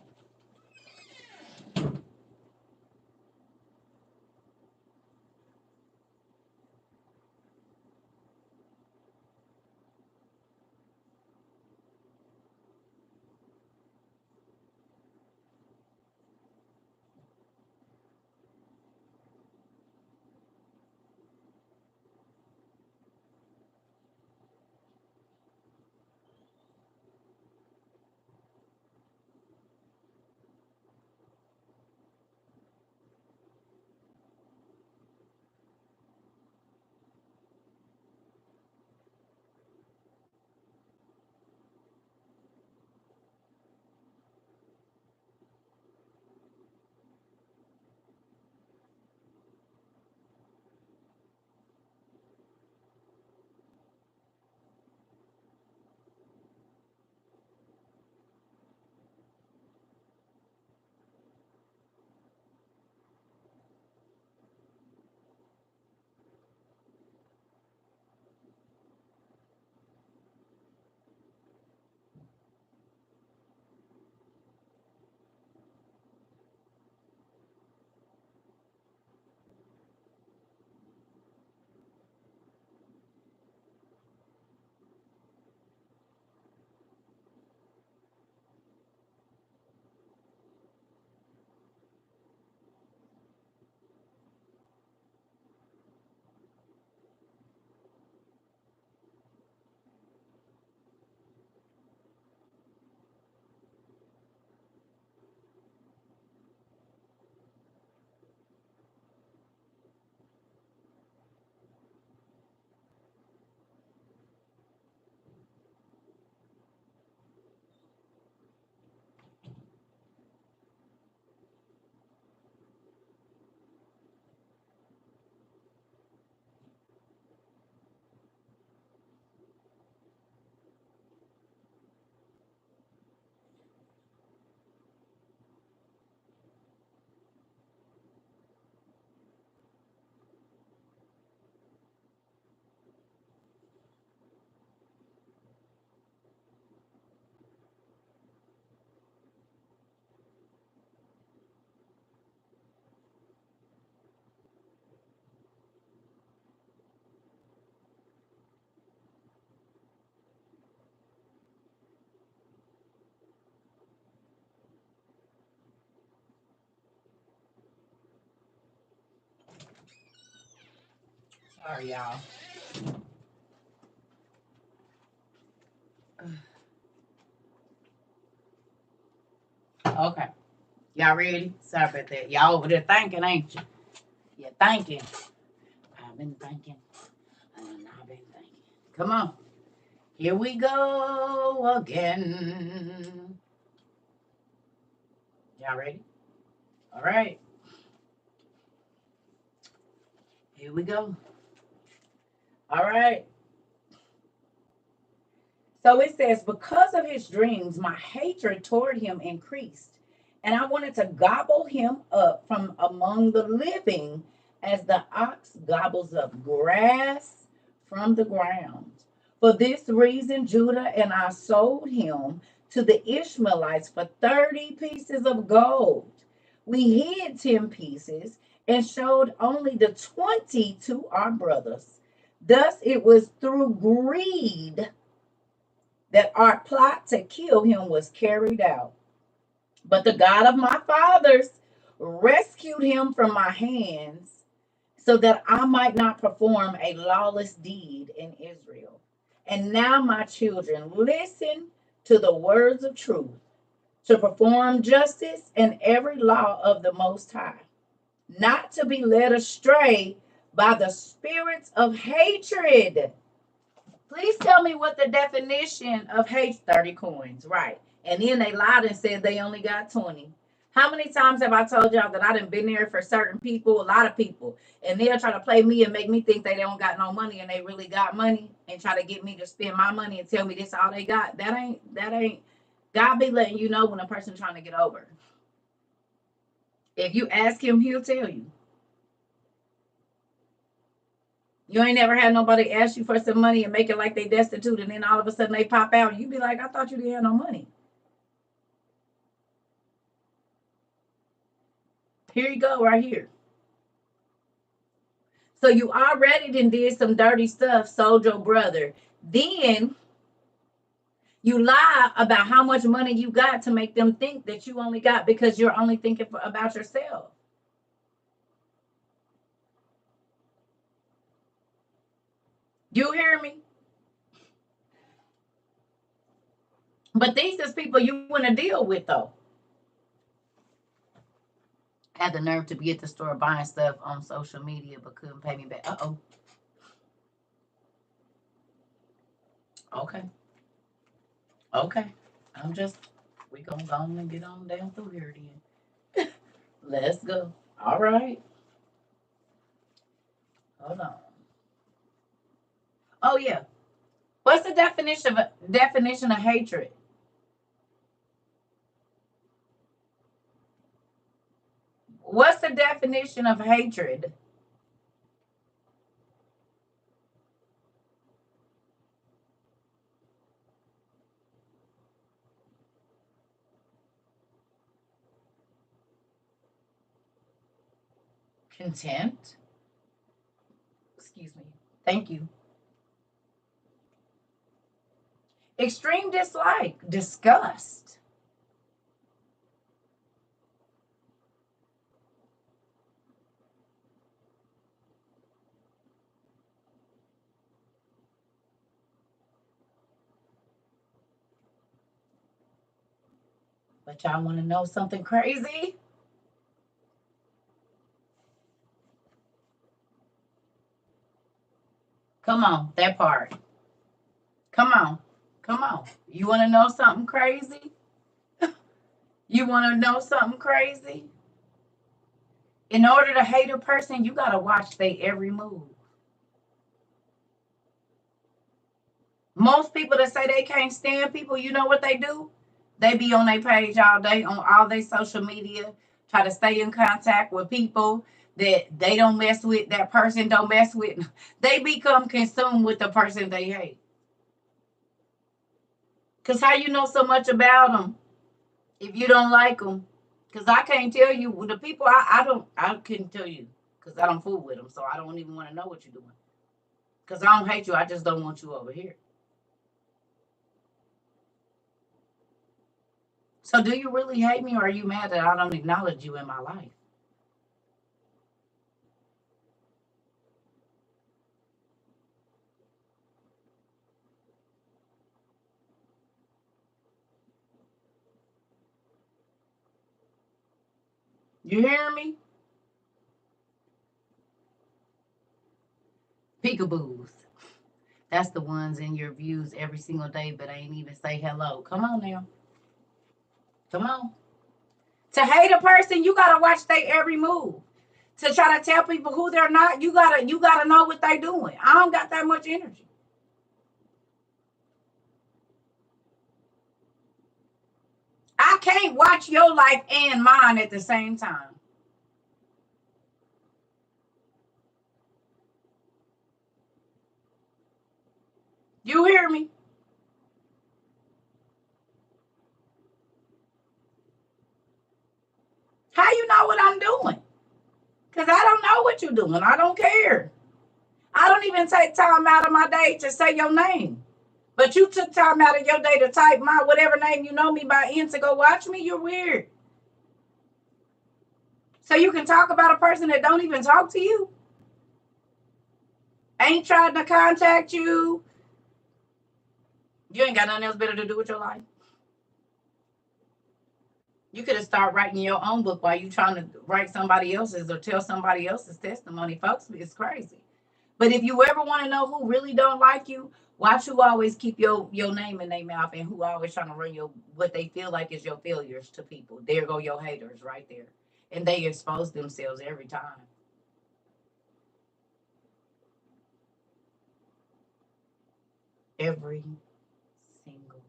Sorry, y'all. Okay. Y'all ready? Sorry about that. Y'all over there thinking, ain't you? You're thinking. I've been thinking. And I've been thinking. Come on. Here we go again. Y'all ready? All right. Here we go. All right. So it says, because of his dreams, my hatred toward him increased, and I wanted to gobble him up from among the living as the ox gobbles up grass from the ground. For this reason, Judah and I sold him to the Ishmaelites for 30 pieces of gold. We hid 10 pieces and showed only the 20 to our brothers. Thus, it was through greed that our plot to kill him was carried out. But the God of my fathers rescued him from my hands so that I might not perform a lawless deed in Israel. And now, my children, listen to the words of truth, to perform justice and every law of the Most High, not to be led astray by the spirits of hatred. Please tell me what the definition of hate 30 coins, right? And then they lied and said they only got 20. How many times have I told y'all that I done been there for certain people, a lot of people, and they'll try to play me and make me think they don't got no money and they really got money and try to get me to spend my money and tell me this all they got. That ain't God be letting you know when a person trying to get over. If you ask him, he'll tell you. You ain't never had nobody ask you for some money and make it like they destitute, and then all of a sudden they pop out, and you be like, I thought you didn't have no money. Here you go, right here. So you already done did some dirty stuff, sold your brother. Then you lie about how much money you got to make them think that you only got because you're only thinking about yourself. You hear me? But these is people you want to deal with, though. Had the nerve to be at the store buying stuff on social media, but couldn't pay me back. Uh-oh. Okay. Okay. We gonna go on and get on down through here then. Let's go. All right. Hold on. Oh yeah. What's the definition of hatred? What's the definition of hatred? Contempt. Excuse me. Thank you. Extreme dislike, disgust. But y'all want to know something crazy? Come on, that part. Come on. Come on. You want to know something crazy? You want to know something crazy? In order to hate a person, you got to watch their every move. Most people that say they can't stand people, you know what they do? They be on their page all day on all their social media, try to stay in contact with people that they don't mess with, that person don't mess with. They become consumed with the person they hate. Because how you know so much about them if you don't like them? Because I can't tell you, the people I couldn't tell you because I don't fool with them. So I don't even want to know what you're doing. Because I don't hate you. I just don't want you over here. So do you really hate me or are you mad that I don't acknowledge you in my life? You hear me? Peekaboos. That's the ones in your views every single day, but ain't even say hello. Come on now. Come on. To hate a person, you gotta watch their every move. To try to tell people who they're not, you gotta know what they doing. I don't got that much energy. I can't watch your life and mine at the same time. You hear me? How you know what I'm doing? Because I don't know what you're doing. I don't care. I don't even take time out of my day to say your name. But you took time out of your day to type my whatever name you know me by in to go watch me. You're weird. So you can talk about a person that don't even talk to you, ain't trying to contact you. You ain't got nothing else better to do with your life. You could have started writing your own book while you trying to write somebody else's or tell somebody else's testimony. Folks, it's crazy. But if you ever want to know who really don't like you, watch who always keep your name in their mouth and who always trying to run your what they feel like is your failures to people. There go your haters right there. And they expose themselves every time. Every single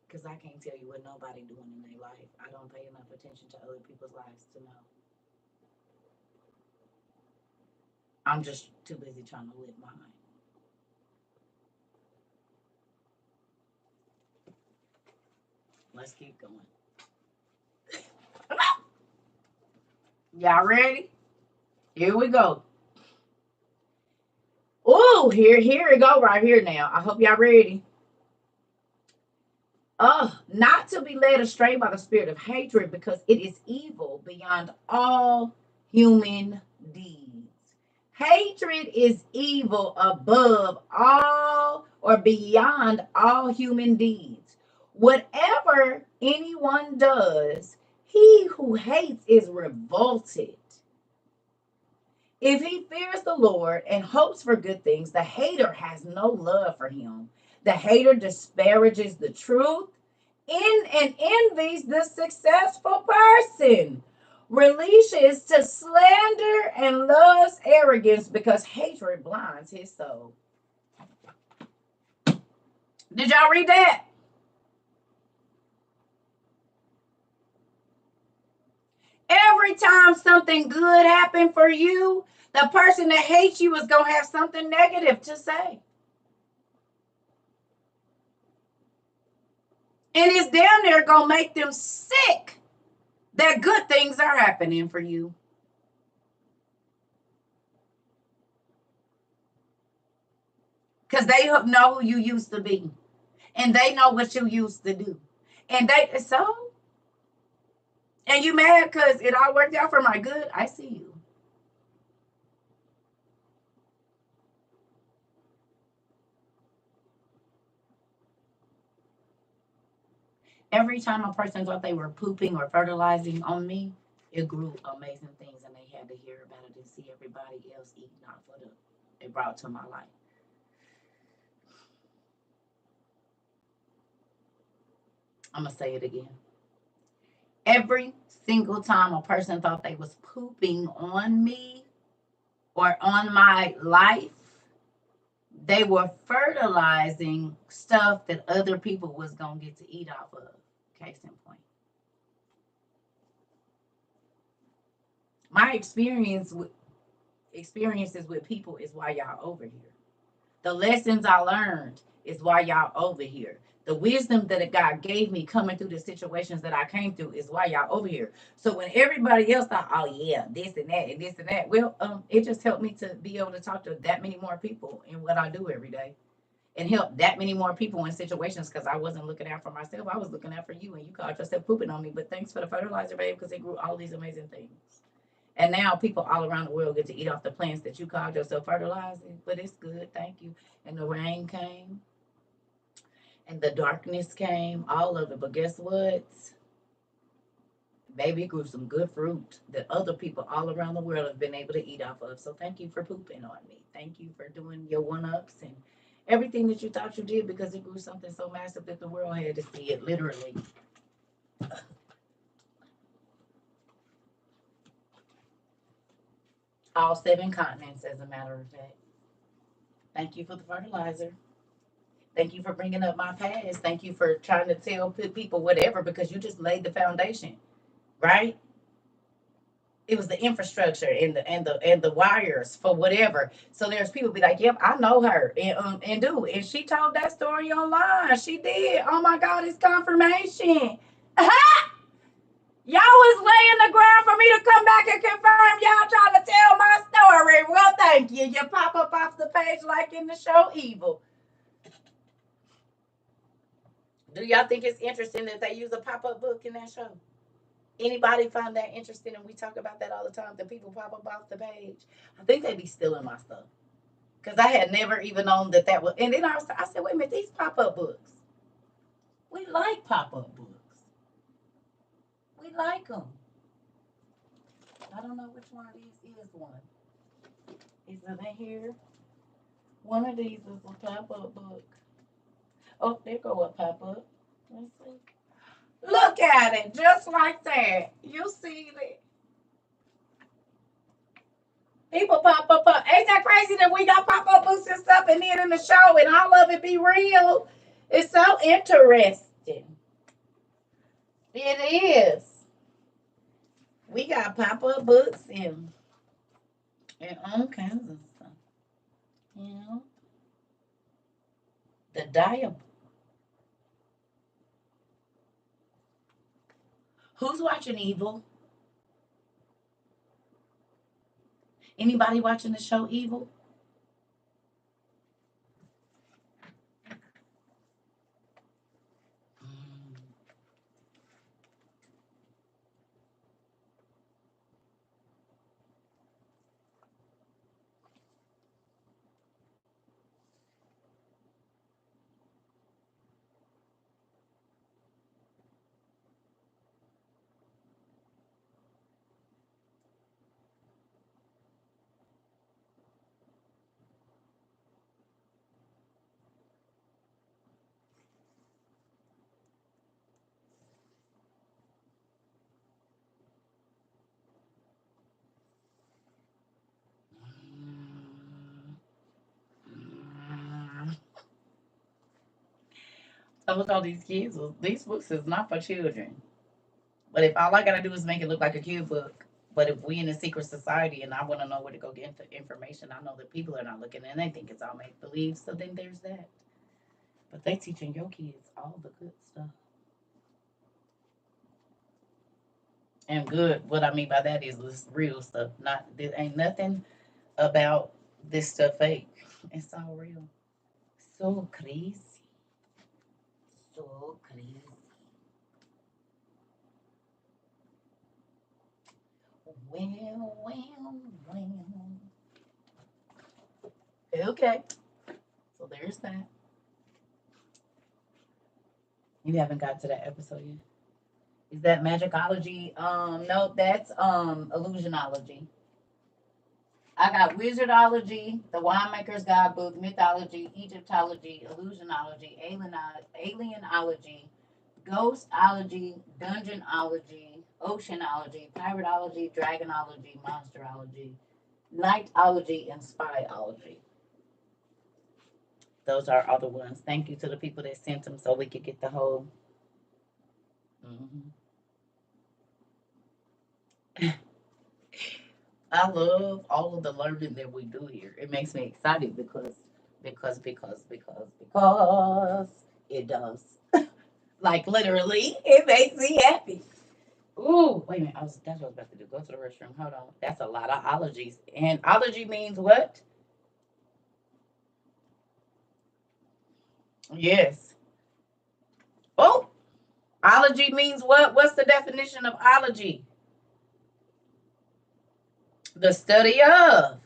because I can't tell you what nobody doing in their life. I don't pay enough attention to other people's lives to know. I'm just too busy trying to live mine. Let's keep going. Y'all ready? Here we go. Oh, here it go right here now. I hope y'all ready. Not to be led astray by the spirit of hatred, because it is evil beyond all human deeds. Hatred is evil above all or beyond all human deeds. Whatever anyone does, he who hates is revolted. If he fears the Lord and hopes for good things, the hater has no love for him. The hater disparages the truth and envies the successful person, releases to slander and loves arrogance because hatred blinds his soul. Did y'all read that? Every time something good happened for you, the person that hates you is going to have something negative to say. And it's down there going to make them sick that good things are happening for you. Because they know who you used to be. And they know what you used to do. And and you mad because it all worked out for my good? I see you. Every time a person thought they were pooping or fertilizing on me, it grew amazing things, and they had to hear about it and see everybody else eating off of it brought to my life. I'm going to say it again. Every single time a person thought they was pooping on me or on my life, they were fertilizing stuff that other people was going to get to eat off of. Case in point. My experiences with people is why y'all over here. The lessons I learned is why y'all over here. The wisdom that God gave me coming through the situations that I came through is why y'all over here. So when everybody else thought, oh yeah, this and that and this and that, well, it just helped me to be able to talk to that many more people in what I do every day, and help that many more people in situations, because I wasn't looking out for myself. I was looking out for you, and you called yourself pooping on me. But thanks for the fertilizer, babe, because it grew all these amazing things. And now people all around the world get to eat off the plants that you called yourself fertilizing. But it's good, thank you. And the rain came, and the darkness came, all of it. But guess what? Baby, it grew some good fruit that other people all around the world have been able to eat off of. So thank you for pooping on me. Thank you for doing your one-ups and everything that you thought you did, because it grew something so massive that the world had to see it, literally. All 7 continents, as a matter of fact. Thank you for the fertilizer. Thank you for bringing up my past. Thank you for trying to tell people whatever, because you just laid the foundation, right? It was the infrastructure and the wires for whatever. So there's people be like, "Yep, I know her," and do. And she told that story online. She did. Oh my God, it's confirmation. Y'all was laying the ground for me to come back and confirm y'all trying to tell my story. Well, thank you. You pop up off the page like in the show Evil. Do y'all think it's interesting that they use a pop-up book in that show? Anybody find that interesting? And we talk about that all the time. The people pop up off the page. I think they be stealing my stuff. Because I had never even known that was. And then I said, wait a minute, these pop-up books. We like pop-up books. We like them. I don't know which one of these is one. Is it in here? One of these is a pop-up book. Oh, there go a pop-up. Let's see. Look at it, just like that. You see it. People pop up. Ain't that crazy that we got pop-up books and stuff, and then in the show and all of it be real? It's so interesting. It is. We got pop-up books and all kinds of stuff. You know? The dial. Who's watching Evil? Anybody watching the show Evil? I told all these kids, these books is not for children. But if all I gotta do is make it look like a cute book, but if we in a secret society and I want to know where to go get the information, I know that people are not looking and they think it's all make believe. So then there's that. But they teaching your kids all the good stuff. And good, what I mean by that is this real stuff. Not there ain't nothing about this stuff fake. It's all real. So crazy. So crazy. Well. Okay. So there's that. You haven't got to that episode yet. Is that magicology? No, that's illusionology. I got wizardology, the winemaker's guidebook, mythology, Egyptology, illusionology, alienology, ghostology, dungeonology, oceanology, piratology, dragonology, monsterology, nightology, and spyology. Those are other ones. Thank you to the people that sent them so we could get the whole. I love all of the learning that we do here. It makes me excited because it does. Like literally, it makes me happy. Ooh, wait a minute. That's what I was about to do. Go to the restroom. Hold on. That's a lot of ologies. And ology means what? Yes. Oh, ology means what? What's the definition of ology? The study of.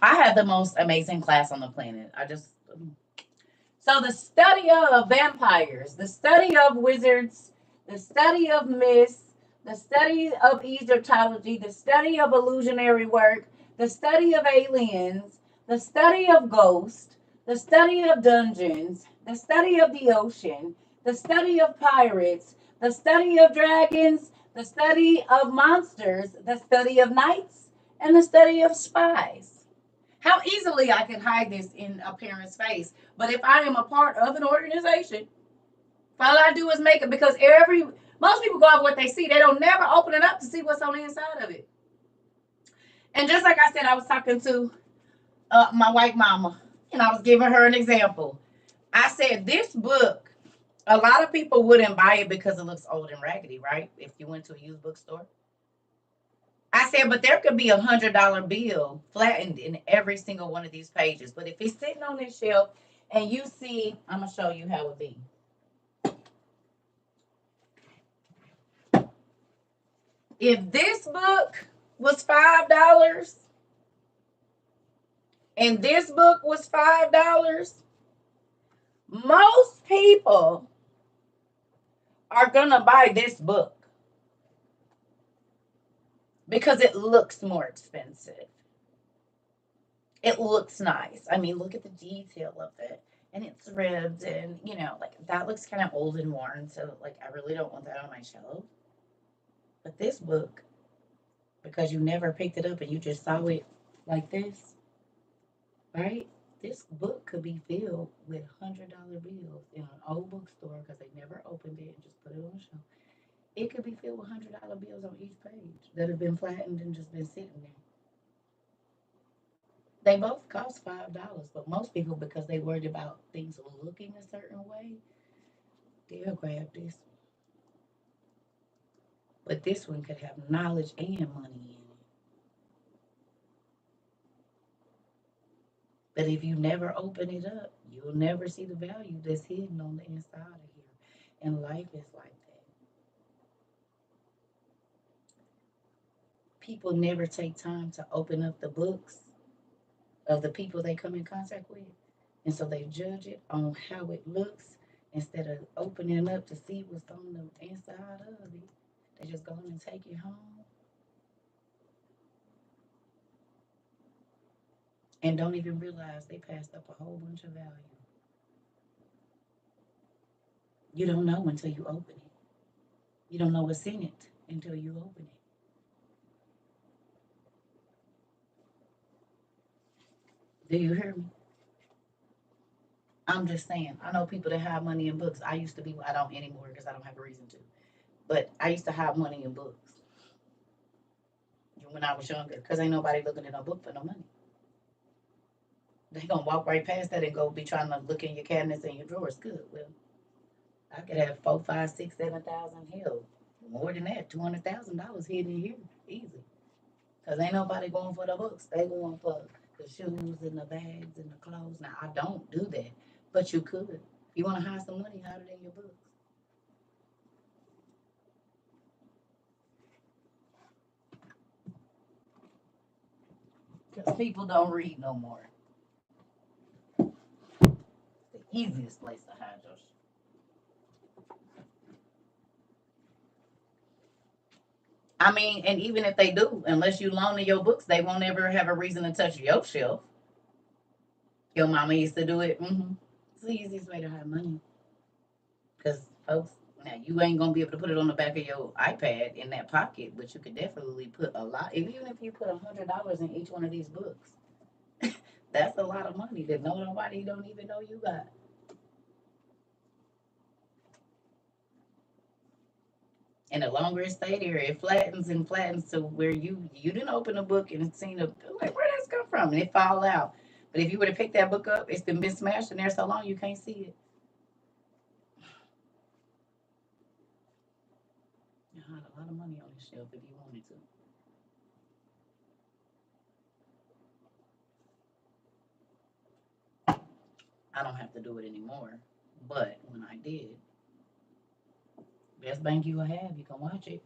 I have have the most amazing class on the planet. So the study of vampires, the study of wizards, the study of myths, the study of Egyptology, the study of illusionary work, the study of aliens, the study of ghosts, the study of dungeons, the study of the ocean, the study of pirates, the study of dragons, the study of monsters, the study of knights, and the study of spies. How easily I can hide this in a parent's face. But if I am a part of an organization, all I do is make it, because most people go off what they see. They don't never open it up to see what's on the inside of it. And just like I said, I was talking to my white mama, and I was giving her an example. I said, this book, a lot of people wouldn't buy it because it looks old and raggedy, right? If you went to a used bookstore. I said, but there could be $100 bill flattened in every single one of these pages. But if it's sitting on this shelf and you see, I'm going to show you how it be. If this book was $5 and this book was $5, most people are going to buy this book because it looks more expensive. It looks nice. I mean, look at the detail of it. And it's ribbed, and, you know, like, that looks kind of old and worn. So, like, I really don't want that on my shelf. But this book, because you never picked it up and you just saw it like this, right? This book could be filled with $100 bills in an old bookstore because they never opened it and just put it on the shelf. It could be filled with $100 bills on each page that have been flattened and just been sitting there. They both cost $5, but most people, because they worried about things looking a certain way, they'll grab this one. But this one could have knowledge and money in it. But if you never open it up, you'll never see the value that's hidden on the inside of here. And life is like that. People never take time to open up the books of the people they come in contact with. And so they judge it on how it looks instead of opening up to see what's on the inside of it. They just go and take it home and don't even realize they passed up a whole bunch of value. You don't know until you open it. You don't know what's in it until you open it. Do you hear me? I'm just saying, I know people that have money in books. I used to be, I don't anymore because I don't have a reason to. But I used to have money in books when I was younger because ain't nobody looking at no book for no money. They gonna walk right past that and go be trying to look in your cabinets and your drawers. Good. Well, I could have 4, 5, 6, 7,000, hell, more than that, $200,000 hidden here, easy. Cause ain't nobody going for the books. They going for the shoes and the bags and the clothes. Now I don't do that, but you could. If you want to hide some money, hide it in your books. Because people don't read no more. The easiest place to hide your shit. I mean, and even if they do, unless you loan your books, they won't ever have a reason to touch your shelf. Your mama used to do it. It's the easiest way to hide money. Because, folks, now you ain't going to be able to put it on the back of your iPad in that pocket, but you could definitely put a lot. Even if you put $100 in each one of these books, that's a lot of money that nobody don't even know you got. And the longer it stay there, it flattens and flattens to where you didn't open a book and seen like, where does this come from? And it fall out. But if you were to pick that book up, it's been smashed in there so long you can't see it. You had a lot of money on this shelf if you wanted to. I don't have to do it anymore. But when I did, best bank you will have, you can watch it.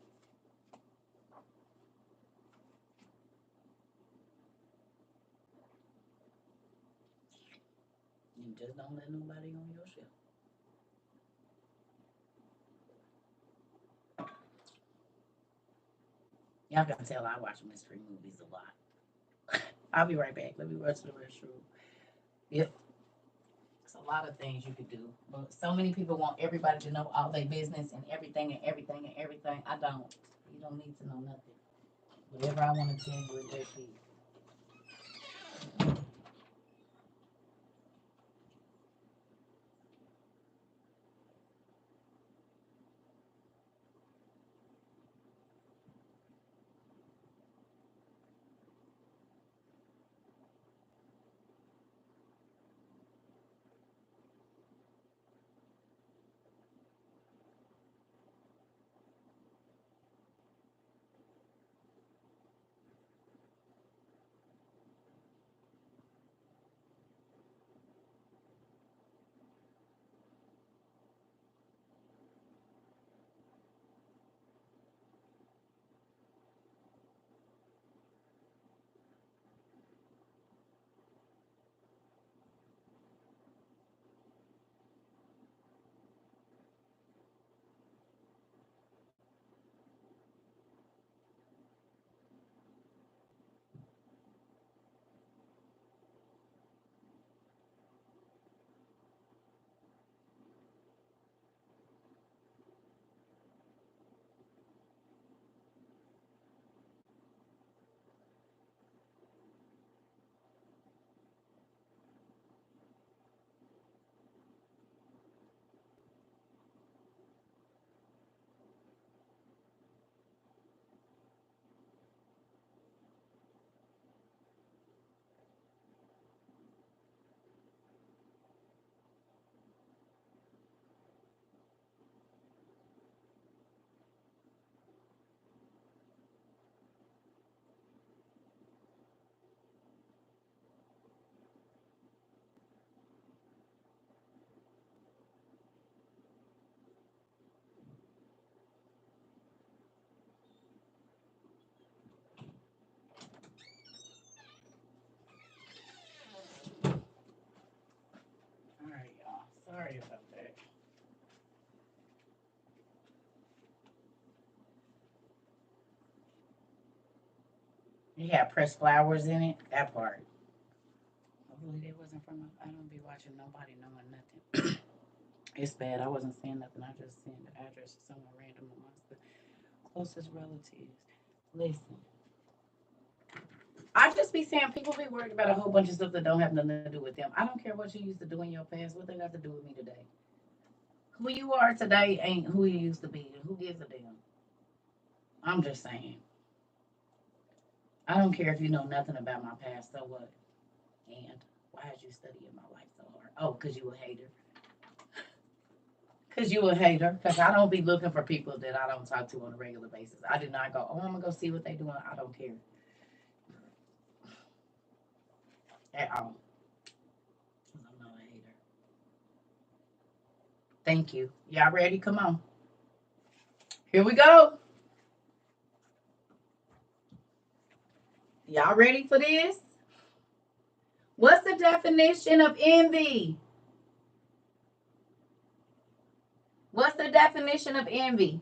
Just don't let nobody on your ship. Y'all can tell I watch mystery movies a lot. I'll be right back. Let me run to the restroom. Yep. It's a lot of things you could do. But so many people want everybody to know all their business and everything and everything and everything. I don't. You don't need to know nothing. Whatever I want to tell you is just it. All right, y'all. Sorry about that. You had pressed flowers in it. That part. Hopefully they wasn't from. I don't be watching nobody knowing nothing. It's bad. I wasn't saying nothing. I just sent the address to someone random amongst the closest relatives. Listen, I just be saying people be worried about a whole bunch of stuff that don't have nothing to do with them. I don't care what you used to do in your past. What they got to do with me today? Who you are today ain't who you used to be. Who gives a damn? I'm just saying. I don't care if you know nothing about my past. So what? And why did you study in my life so hard? Oh, because you a hater. Because you a hater. Because I don't be looking for people that I don't talk to on a regular basis. I do not go, oh, I'm going to go see what they doing. I don't care. At all. I'm not a hater. Thank you. Y'all ready? Come on. Here we go. Y'all ready for this? What's the definition of envy? What's the definition of envy?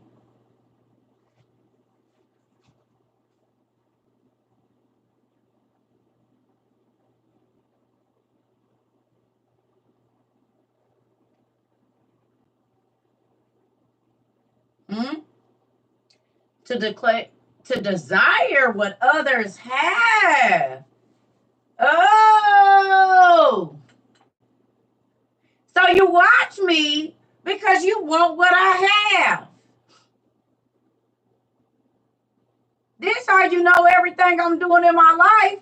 Hmm? To declare, to desire what others have. Oh, so you watch me because you want what I have. This how you know everything I'm doing in my life.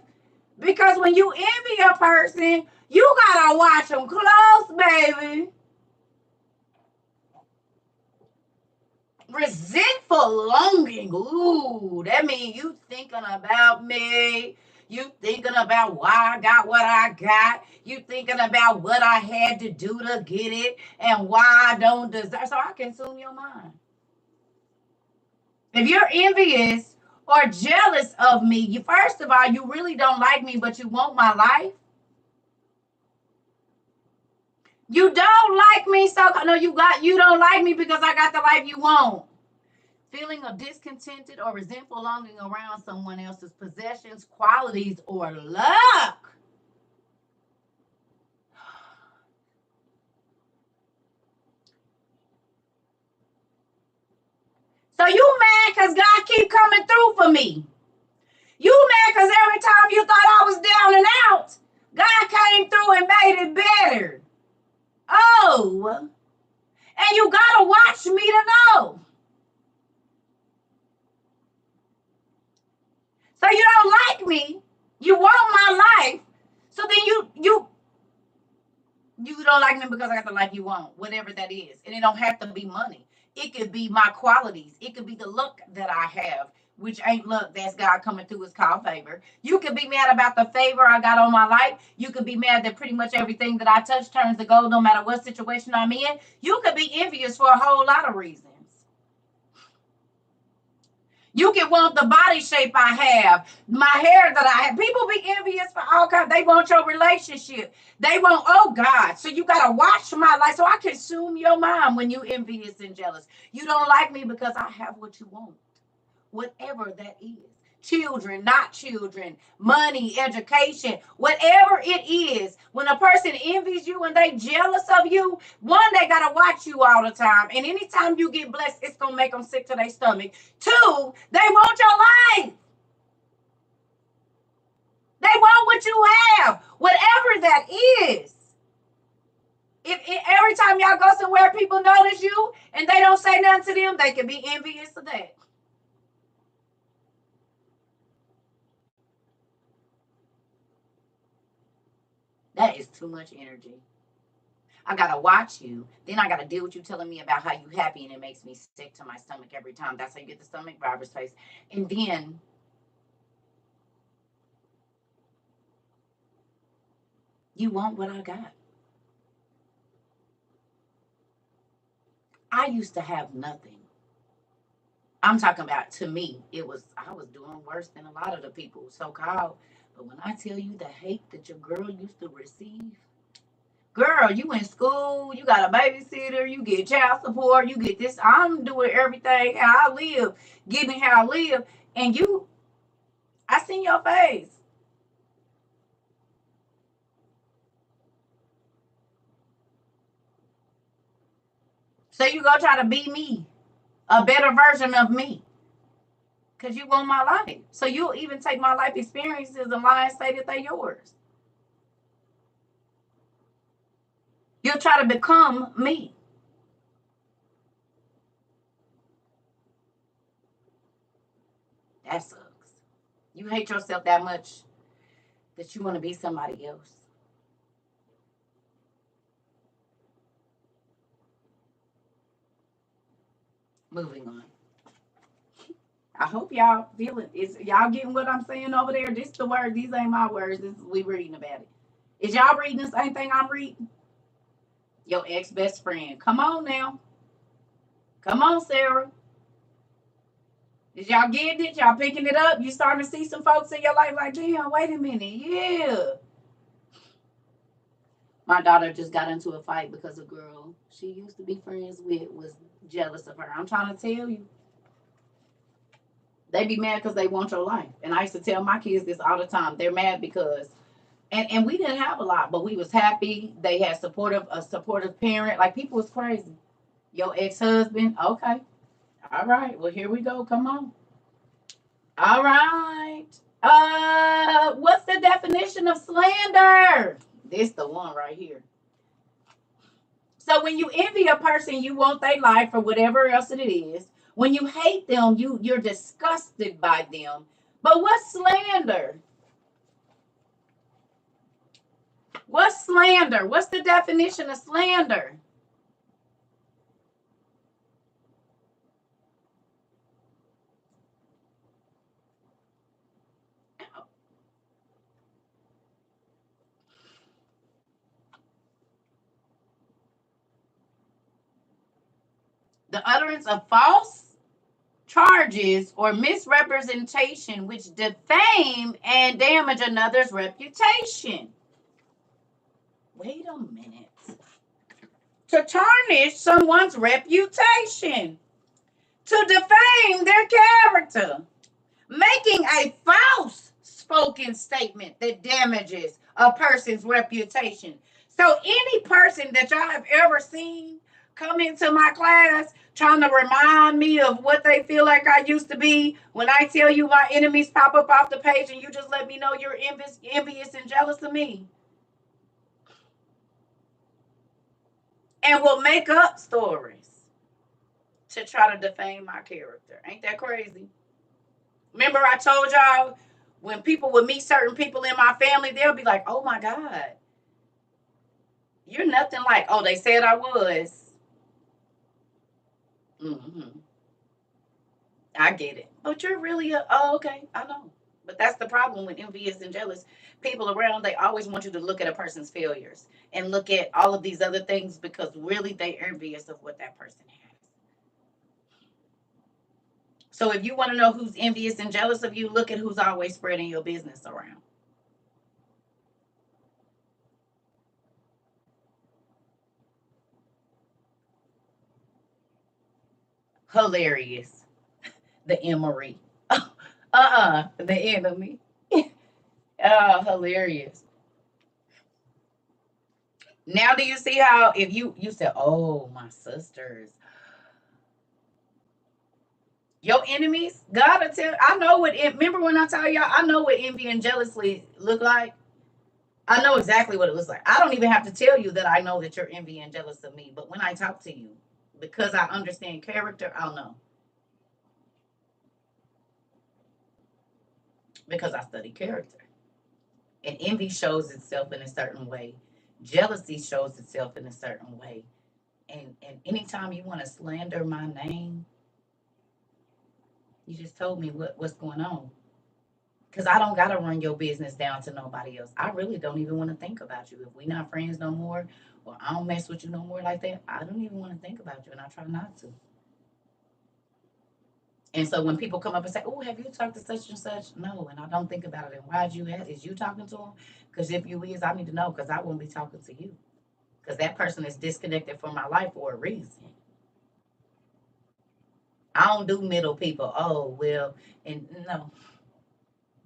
Because when you envy a person, you gotta watch them close, baby. Resentful longing. Ooh, that means you thinking about me. You thinking about why I got what I got. You thinking about what I had to do to get it and why I don't deserve. So I consume your mind. If you're envious or jealous of me, you first of all, you really don't like me, but you want my life. You don't like me, so no, you don't like me because I got the life you want. Feeling of discontented or resentful longing around someone else's possessions, qualities, or luck. So you mad because God keep coming through for me. You mad because every time you thought I was down and out, God came through and made it better. Oh, and you gotta watch me to know. So you don't like me. You want my life. So then you don't like me because I got the life you want, whatever that is. And it don't have to be money. It could be my qualities. It could be the luck that I have, which ain't luck. That's God coming through. It's called favor. You could be mad about the favor I got on my life. You could be mad that pretty much everything that I touch turns to gold no matter what situation I'm in. You could be envious for a whole lot of reasons. You can want the body shape I have, my hair that I have. People be envious for all kinds. They want your relationship. They want, oh God. So you gotta watch my life. So I consume your mind when you envious and jealous. You don't like me because I have what you want, whatever that is. Children, not children, money, education, whatever it is. When a person envies you and they jealous of you, one, they gotta watch you all the time. And anytime you get blessed, it's gonna make them sick to their stomach. Two, they want your life. They want what you have, whatever that is. If every time y'all go somewhere, people notice you and they don't say nothing to them, they can be envious of that. That is too much energy. I gotta watch you. Then I gotta deal with you telling me about how you happy, and it makes me sick to my stomach every time. That's how you get the stomach virus face. And then you want what I got. I used to have nothing. I'm talking about, to me, I was doing worse than a lot of the people so called. But when I tell you the hate that your girl used to receive, girl, you in school, you got a babysitter, you get child support, you get this. I'm doing everything how I live, give me how I live, and I seen your face. So you go try to be me, a better version of me, because you want my life. So you'll even take my life experiences and lie and say that they're yours. You'll try to become me. That sucks. You hate yourself that much that you want to be somebody else. Moving on. I hope y'all feeling is y'all getting what I'm saying over there. This the word. These ain't my words. This is we reading about it. Is y'all reading the same thing I'm reading? Your ex best friend. Come on now. Come on, Sarah. Is y'all getting it? Y'all picking it up? You starting to see some folks in your life like, damn, wait a minute. Yeah. My daughter just got into a fight because a girl she used to be friends with was jealous of her. I'm trying to tell you. They be mad because they want your life. And I used to tell my kids this all the time. They're mad because and we didn't have a lot, but we was happy. They had a supportive parent. Like people was crazy. Your ex-husband, okay. All right. Well, here we go. Come on. All right. What's the definition of slander? This the one right here. So when you envy a person, you want their life or whatever else it is. When you hate them, you're disgusted by them. But what's slander? What's slander? What's the definition of slander? The utterance of false charges or misrepresentation which defame and damage another's reputation. Wait a minute. to tarnish someone's reputation, to defame their character, making a false spoken statement that damages a person's reputation. So any person that y'all have ever seen come into my class trying to remind me of what they feel like I used to be, when I tell you my enemies pop up off the page and you just let me know you're envious and jealous of me, and will make up stories to try to defame my character. Ain't that crazy? Remember I told y'all, when people would meet certain people in my family, they'll be like, oh my God, you're nothing like, oh, they said I was. Mm-hmm. I get it. But you're really oh, okay, I know. But that's the problem with envious and jealous people around. They always want you to look at a person's failures and look at all of these other things, because really they're envious of what that person has. So if you want to know who's envious and jealous of you, look at who's always spreading your business around. Hilarious. The emery. The enemy. Oh, hilarious. Now do you see how, if you said, oh, my sisters, your enemies, God will tell. I know what. Remember when I tell y'all, I know what envy and jealousy look like. I know exactly what it looks like. I don't even have to tell you that I know that you're envy and jealous of me. But when I talk to you, because I understand character, I'll know. Because I study character. And envy shows itself in a certain way. Jealousy shows itself in a certain way. And anytime you want to slander my name, you just told me what's going on. Because I don't gotta run your business down to nobody else. I really don't even want to think about you. If we're not friends no more, or I don't mess with you no more like that, I don't even want to think about you, and I try not to. And so when people come up and say, "Oh, have you talked to such and such?" No, and I don't think about it. And why'd you ask? Is you talking to him? Because if you is, I need to know, because I won't be talking to you. Because that person is disconnected from my life for a reason. I don't do middle people. Oh well, and no.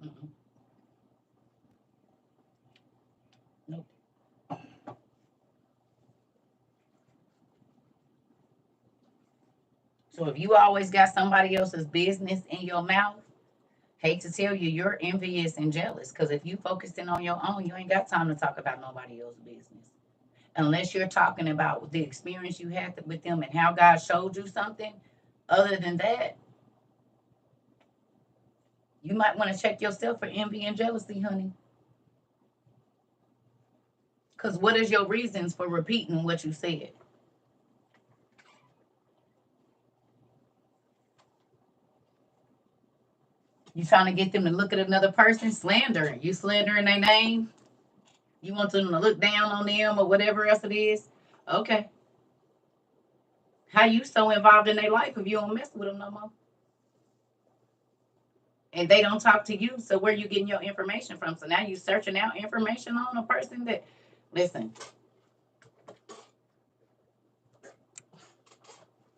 Mm-mm. Nope. So if you always got somebody else's business in your mouth, hate to tell you, you're envious and jealous. Because if you focusing on your own, you ain't got time to talk about nobody else's business. Unless you're talking about the experience you had with them and how God showed you something. Other than that, you might want to check yourself for envy and jealousy, honey. Because what is your reasons for repeating what you said? You trying to get them to look at another person slandering. You slandering their name. You want them to look down on them or whatever else it is. Okay. How you so involved in their life if you don't mess with them no more? And they don't talk to you, so where you getting your information from? So now you searching out information on a person that, listen,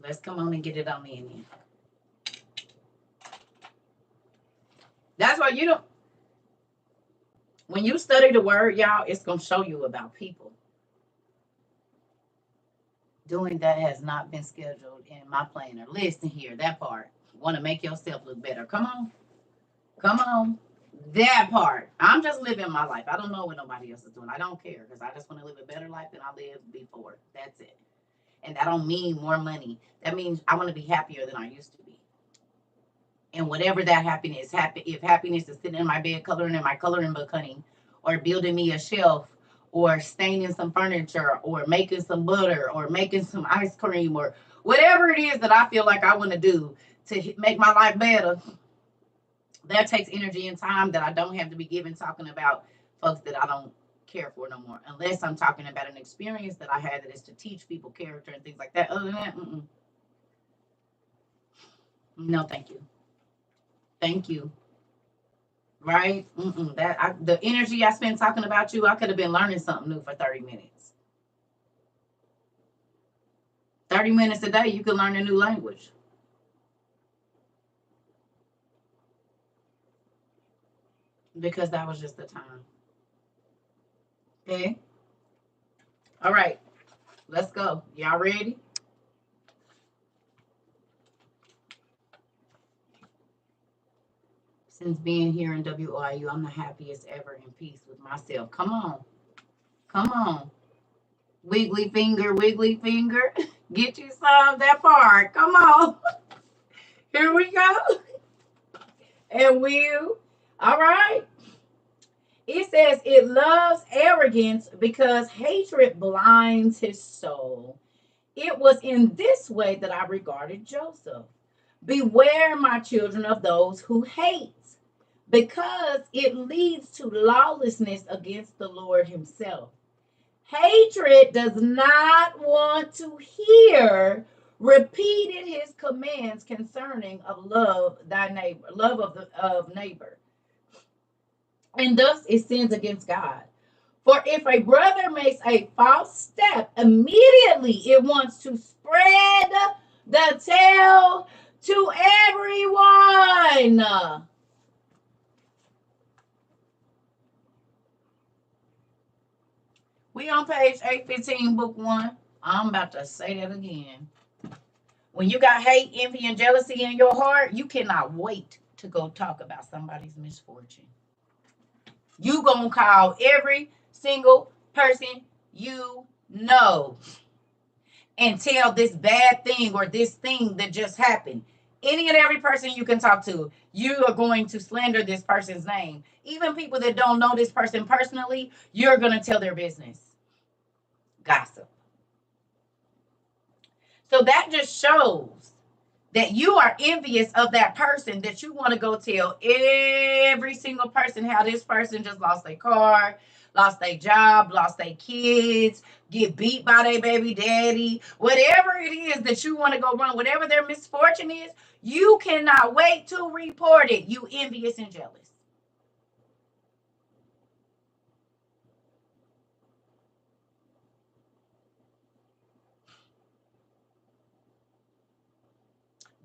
let's come on and get it on in here. That's why you don't, when you study the word, y'all, it's gonna show you about people doing that has not been scheduled in my planner. Listen here, that part. Want to make yourself look better. Come on. Come on. That part. I'm just living my life. I don't know what nobody else is doing. I don't care, because I just want to live a better life than I lived before. That's it. And that don't mean more money. That means I want to be happier than I used to be. And whatever that happiness, if happiness is sitting in my bed coloring in my coloring book, honey, or building me a shelf, or staining some furniture, or making some butter, or making some ice cream, or whatever it is that I feel like I want to do to make my life better, that takes energy and time that I don't have to be given talking about folks that I don't care for no more. Unless I'm talking about an experience that I had that is to teach people character and things like that. Other than that, no, thank you. Thank you. Right? The energy I spent talking about you, I could have been learning something new for 30 minutes. 30 minutes a day, you can learn a new language. Because that was just the time. Okay? All right. Let's go. Y'all ready? Since being here in WIU, I'm the happiest ever in peace with myself. Come on. Come on. Wiggly finger, wiggly finger. Get you some that part. Come on. Here we go. And we'll. All right. It says it loves arrogance because hatred blinds his soul. It was in this way that I regarded Joseph. Beware, my children, of those who hate, because it leads to lawlessness against the Lord himself. Hatred does not want to hear repeated his commands concerning of love thy neighbor, love of neighbor. And thus it sins against God. For if a brother makes a false step, immediately it wants to spread the tale to everyone. We on page 815, book 1. I'm about to say that again. When you got hate, envy, and jealousy in your heart, you cannot wait to go talk about somebody's misfortune. You gonna call every single person you know and tell this bad thing or this thing that just happened. Any and every person you can talk to, you are going to slander this person's name. Even people that don't know this person personally, you're going to tell their business. Gossip. So that just shows that you are envious of that person, that you want to go tell every single person how this person just lost their car, lost their job, lost their kids, get beat by their baby daddy, whatever it is that you want to go run, whatever their misfortune is, you cannot wait to report it. You envious and jealous.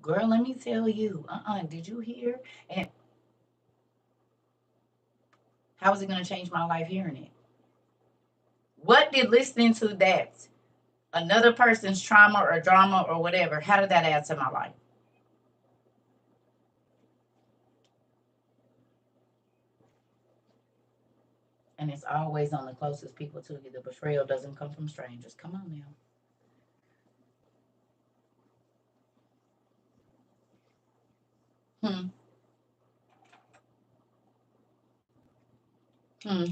Girl, let me tell you, did you hear? And how is it going to change my life hearing it? What did listening to that, another person's trauma or drama or whatever, how did that add to my life? And it's always on the closest people to you. The betrayal doesn't come from strangers. Come on now. Hmm. Hmm.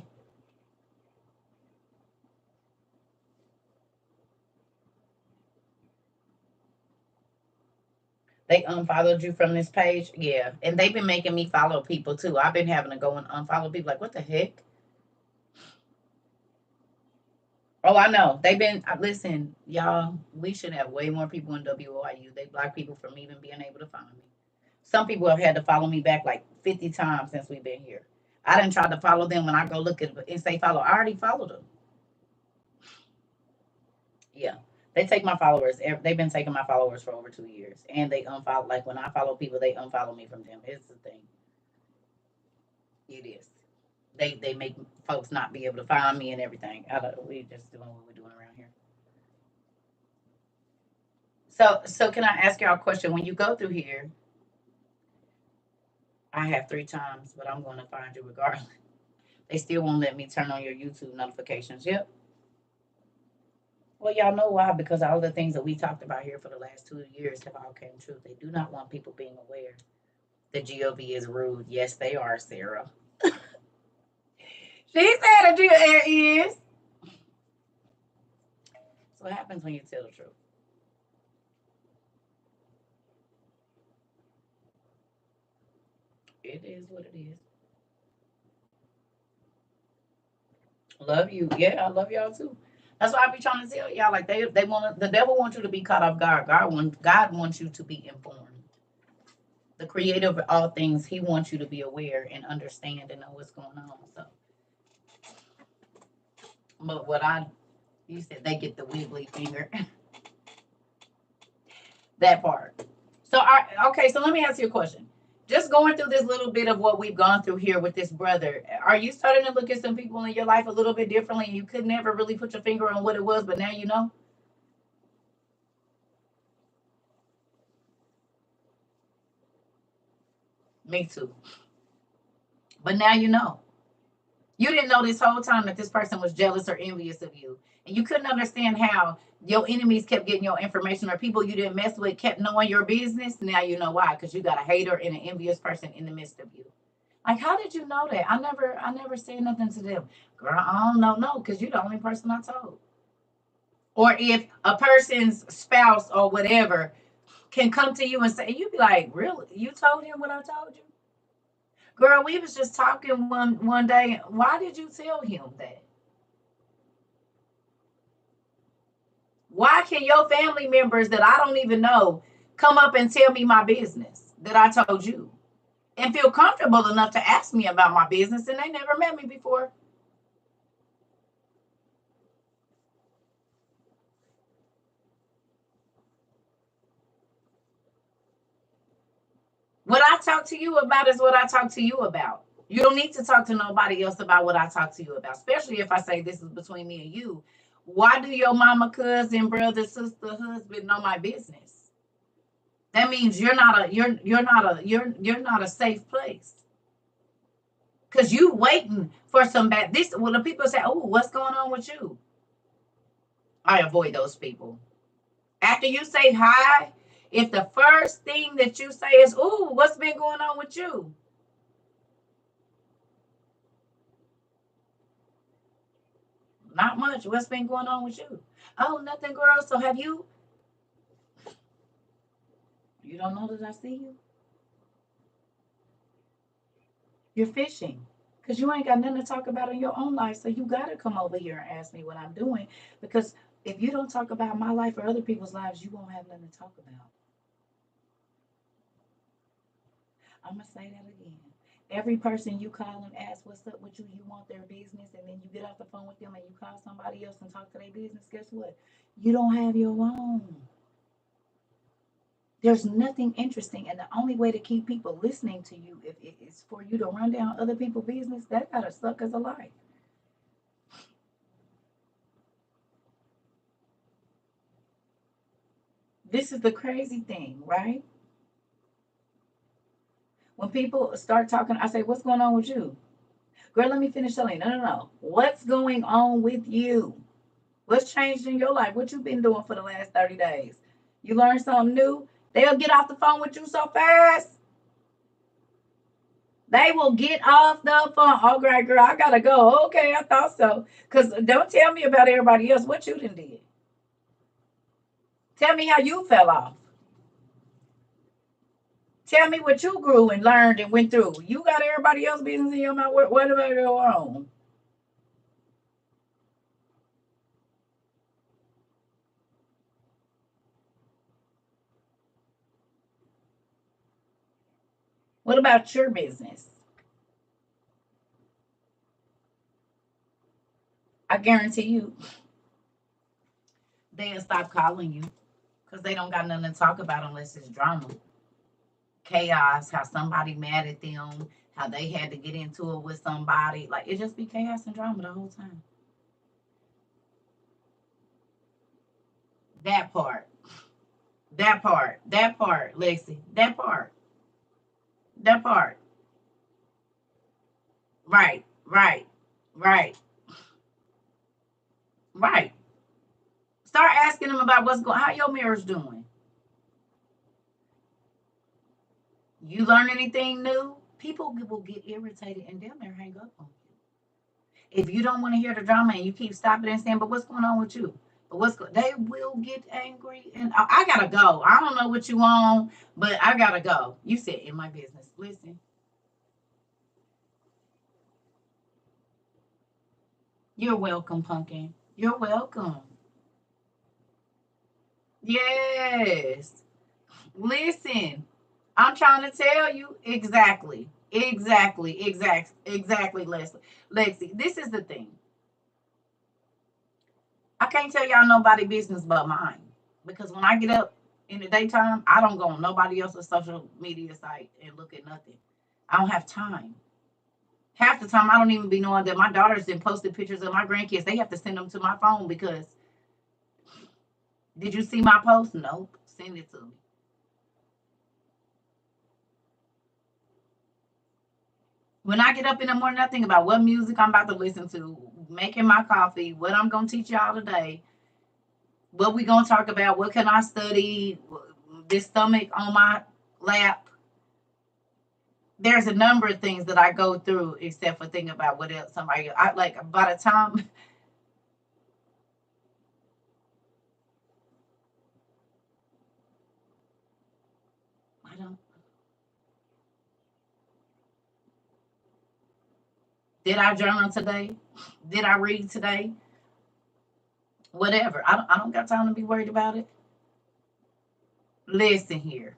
They unfollowed you from this page? Yeah. And they've been making me follow people too. I've been having to go and unfollow people. Like, what the heck? Oh, I know. They've been, listen, y'all, we should have way more people in WOIU. They block people from even being able to find me. Some people have had to follow me back like 50 times since we've been here. I didn't try to follow them when I go look at it and say follow. I already followed them. Yeah. They take my followers. They've been taking my followers for over 2 years. And they unfollow, like when I follow people, they unfollow me from them. It's the thing. It is. They make folks not be able to find me and everything. We just doing what we're doing around here. So can I ask y'all a question? When you go through here, I have 3 times, but I'm going to find you regardless. They still won't let me turn on your YouTube notifications. Yep. Well, y'all know why? Because all the things that we talked about here for the last 2 years have all came true. They do not want people being aware that GOV is rude. Yes, they are, Sarah. She said it is. So what happens when you tell the truth? It is what it is. Love you. Yeah, I love y'all too. That's why I be trying to tell y'all. Like they want the devil wants you to be caught off guard. God wants you to be informed. The creator of all things, he wants you to be aware and understand and know what's going on. So, but what I you said they get the wiggly finger. That part. So, okay, so let me ask you a question. Just going through this little bit of what we've gone through here with this brother, are you starting to look at some people in your life a little bit differently? And you could never really put your finger on what it was, but now you know? Me too. But now you know. You didn't know this whole time that this person was jealous or envious of you. And you couldn't understand how your enemies kept getting your information, or people you didn't mess with kept knowing your business. Now you know why, because you got a hater and an envious person in the midst of you. Like, how did you know that? I never said nothing to them. Girl, I don't know, no, because you're the only person I told. Or if a person's spouse or whatever can come to you and say, you be like, really? You told him what I told you? Girl, we was just talking one day. Why did you tell him that? Why can your family members that I don't even know come up and tell me my business that I told you and feel comfortable enough to ask me about my business, and they never met me before? What I talk to you about is what I talk to you about. You don't need to talk to nobody else about what I talk to you about, especially if I say this is between me and you. Why do your mama, cousin, brother, sister, husband know my business? That means you're not a safe place. Cause you waiting for some bad this when the people say, oh, what's going on with you? I avoid those people. After you say hi, if the first thing that you say is, oh, what's been going on with you? Not much. What's been going on with you? Oh, nothing, girl. So have you? You don't know that I see you? You're fishing. Because you ain't got nothing to talk about in your own life. So you got to come over here and ask me what I'm doing. Because if you don't talk about my life or other people's lives, you won't have nothing to talk about. I'm going to say that again. Every person you call and ask what's up with you, you want their business, and then you get off the phone with them and you call somebody else and talk to their business, guess what? You don't have your own. There's nothing interesting, and the only way to keep people listening to you if it is for you to run down other people's business. That gotta suck as a life. This is the crazy thing, right? When people start talking, I say, "What's going on with you, girl? Let me finish telling you." No, no, no. What's going on with you? What's changed in your life? What you been doing for the last 30 days? You learned something new? They'll get off the phone with you so fast. They will get off the phone. Oh, great, girl, I gotta go. Okay, I thought so. Cause don't tell me about everybody else. What you done did? Tell me how you fell off. Tell me what you grew and learned and went through. You got everybody else business in your mouth. What about your own? What about your business? I guarantee you, they'll stop calling you because they don't got nothing to talk about unless it's drama, chaos, how somebody mad at them, how they had to get into it with somebody. Like it just be chaos and drama the whole time. That part. That part, Lexi. That part. That part. Right. Right. Right. Right. Start asking them about what's going how your marriage doing. You learn anything new? People will get irritated and damn near hang up on you. If you don't want to hear the drama and you keep stopping and saying, but what's going on with you? But they will get angry and I gotta go. I don't know what you want, but I gotta go. You said in my business. Listen, you're welcome, pumpkin. You're welcome. Yes. Listen, I'm trying to tell you exactly, exactly, Leslie. Lexi, this is the thing. I can't tell y'all nobody business but mine because when I get up, in the daytime, I don't go on nobody else's social media site and look at nothing. I don't have time. Half the time, I don't even be knowing that my daughters then posted pictures of my grandkids. They have to send them to my phone because, did you see my post? Nope. Send it to me. When I get up in the morning, I think about what music I'm about to listen to, making my coffee, what I'm going to teach y'all today, what we going to talk about, what can I study, this stomach on my lap. There's a number of things that I go through except for thinking about what else somebody, I like by the time, I don't, did I journal today? Did I read today? Whatever. I don't got time to be worried about it. Listen here.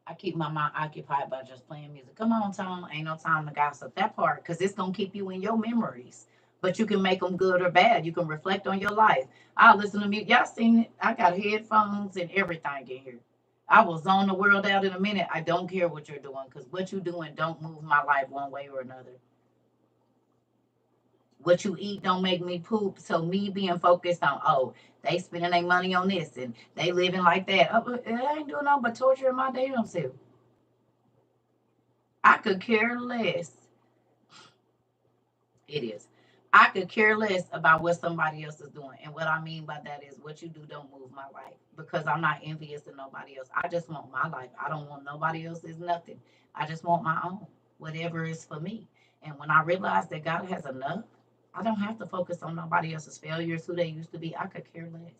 I keep my mind occupied by just playing music. Come on, Tom. Ain't no time to gossip that part because it's going to keep you in your memories. But you can make them good or bad. You can reflect on your life. I'll listen to music. Y'all seen it? I got headphones and everything in here. I will zone the world out in a minute. I don't care what you're doing because what you're doing don't move my life one way or another. What you eat don't make me poop. So me being focused on, oh, they spending their money on this and they living like that. Oh, it ain't doing nothing but torturing my damn self. I could care less. It is. I could care less about what somebody else is doing. And what I mean by that is what you do don't move my life because I'm not envious of nobody else. I just want my life. I don't want nobody else's nothing. I just want my own, whatever is for me. And when I realize that God has enough, I don't have to focus on nobody else's failures, who they used to be. I could care less.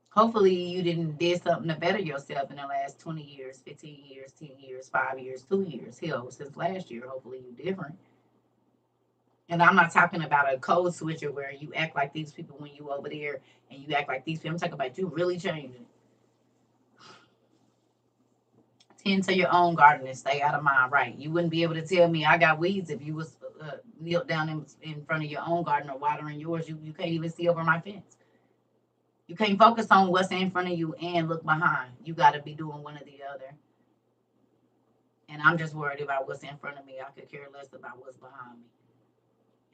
Hopefully you didn't did something to better yourself in the last 20 years, 15 years, 10 years, 5 years, 2 years. Hell, since last year, hopefully you different. And I'm not talking about a code switcher where you act like these people when you over there and you act like these people. I'm talking about you really changing. Tend to your own garden and stay out of mine, right? You wouldn't be able to tell me I got weeds if you was knelt down in front of your own garden or watering yours. You can't even see over my fence. You can't focus on what's in front of you and look behind. You got to be doing one or the other. And I'm just worried about what's in front of me. I could care less about what's behind me.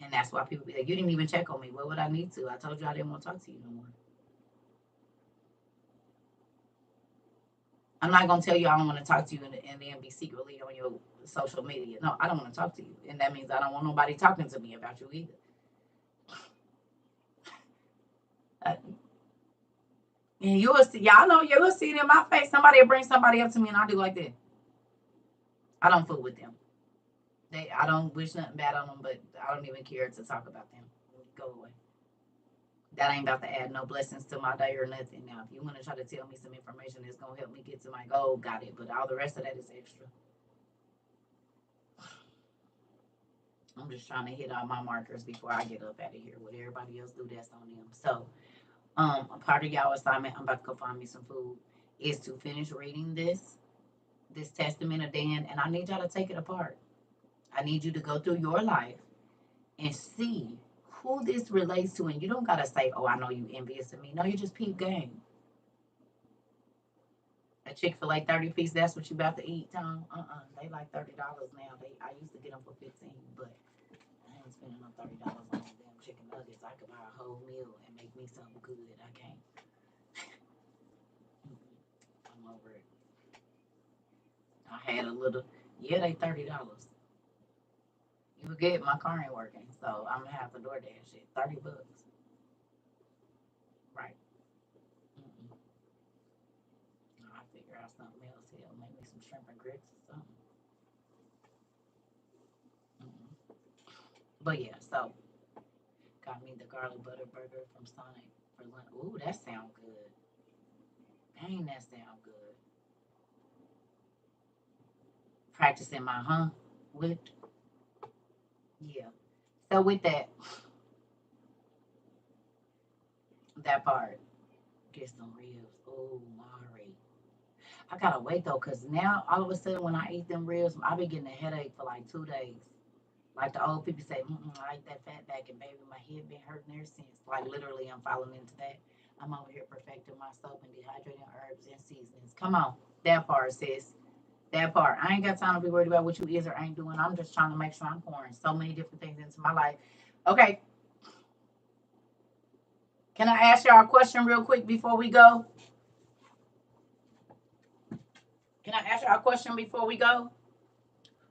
And that's why people be like, you didn't even check on me. What would I need to? I told you I didn't want to talk to you no more. I'm not going to tell you I don't want to talk to you and then be secretly on your social media. No, I don't want to talk to you. And that means I don't want nobody talking to me about you either. Uh, and you will see, y'all know you will see it in my face. Somebody will bring somebody up to me and I'll do like that. I don't fool with them. I don't wish nothing bad on them, but I don't even care to talk about them. Go away. That ain't about to add no blessings to my day or nothing. Now, if you want to try to tell me some information that's gonna help me get to my goal, got it. But all the rest of that is extra. I'm just trying to hit all my markers before I get up out of here. What everybody else do, that's on them. So, a part of y'all assignment, I'm about to go find me some food, is to finish reading this testament of Dan, and I need y'all to take it apart. I need you to go through your life and see who this relates to. And you don't gotta say, "Oh, I know you envious of me." No, you just peep game. A Chick-fil-A 30 piece, that's what you about to eat, Tom? They like $30 now. I used to get them for 15, but I ain't spending no $30 on them damn chicken nuggets. I could buy a whole meal and make me something good. I can't. I'm over it. I had a little, yeah, they $30. You forget my car ain't working, so I'm gonna have to DoorDash shit. $30. Right. Mm-mm. I'll figure out something else here. Make me some shrimp and grits or something. Mm-mm. But yeah, so got me the garlic butter burger from Sonic for lunch. Ooh, that sound good. Dang, that sound good. Practicing my with yeah. So with that part, get some ribs. Oh, Mari. I gotta wait though, cause now all of a sudden when I eat them ribs, I be getting a headache for like 2 days. Like the old people say, I ate that fat back and baby, my head been hurting ever since. Like literally, I'm falling into that. I'm over here perfecting my soap and dehydrating herbs and seasonings. Come on. That part, sis. That part. I ain't got time to be worried about what you is or ain't doing. I'm just trying to make sure I'm pouring so many different things into my life. Okay. Can I ask y'all a question real quick before we go? Can I ask y'all a question before we go?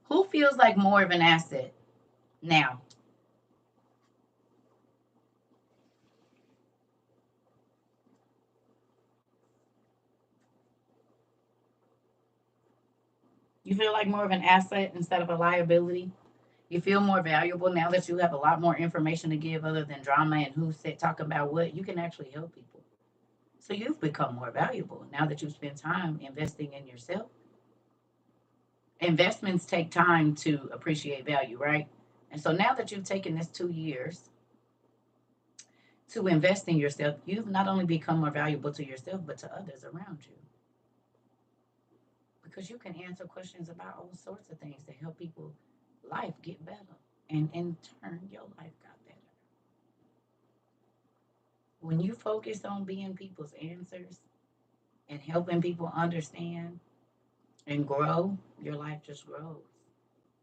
Who feels like more of an asset now? You feel like more of an asset instead of a liability? You feel more valuable now that you have a lot more information to give other than drama and who said talking about what. You can actually help people. So you've become more valuable now that you spend time investing in yourself. Investments take time to appreciate value, right? And so now that you've taken this 2 years to invest in yourself, you've not only become more valuable to yourself, but to others around you. Because you can answer questions about all sorts of things to help people life get better. And in turn, your life got better. When you focus on being people's answers and helping people understand and grow, your life just grows.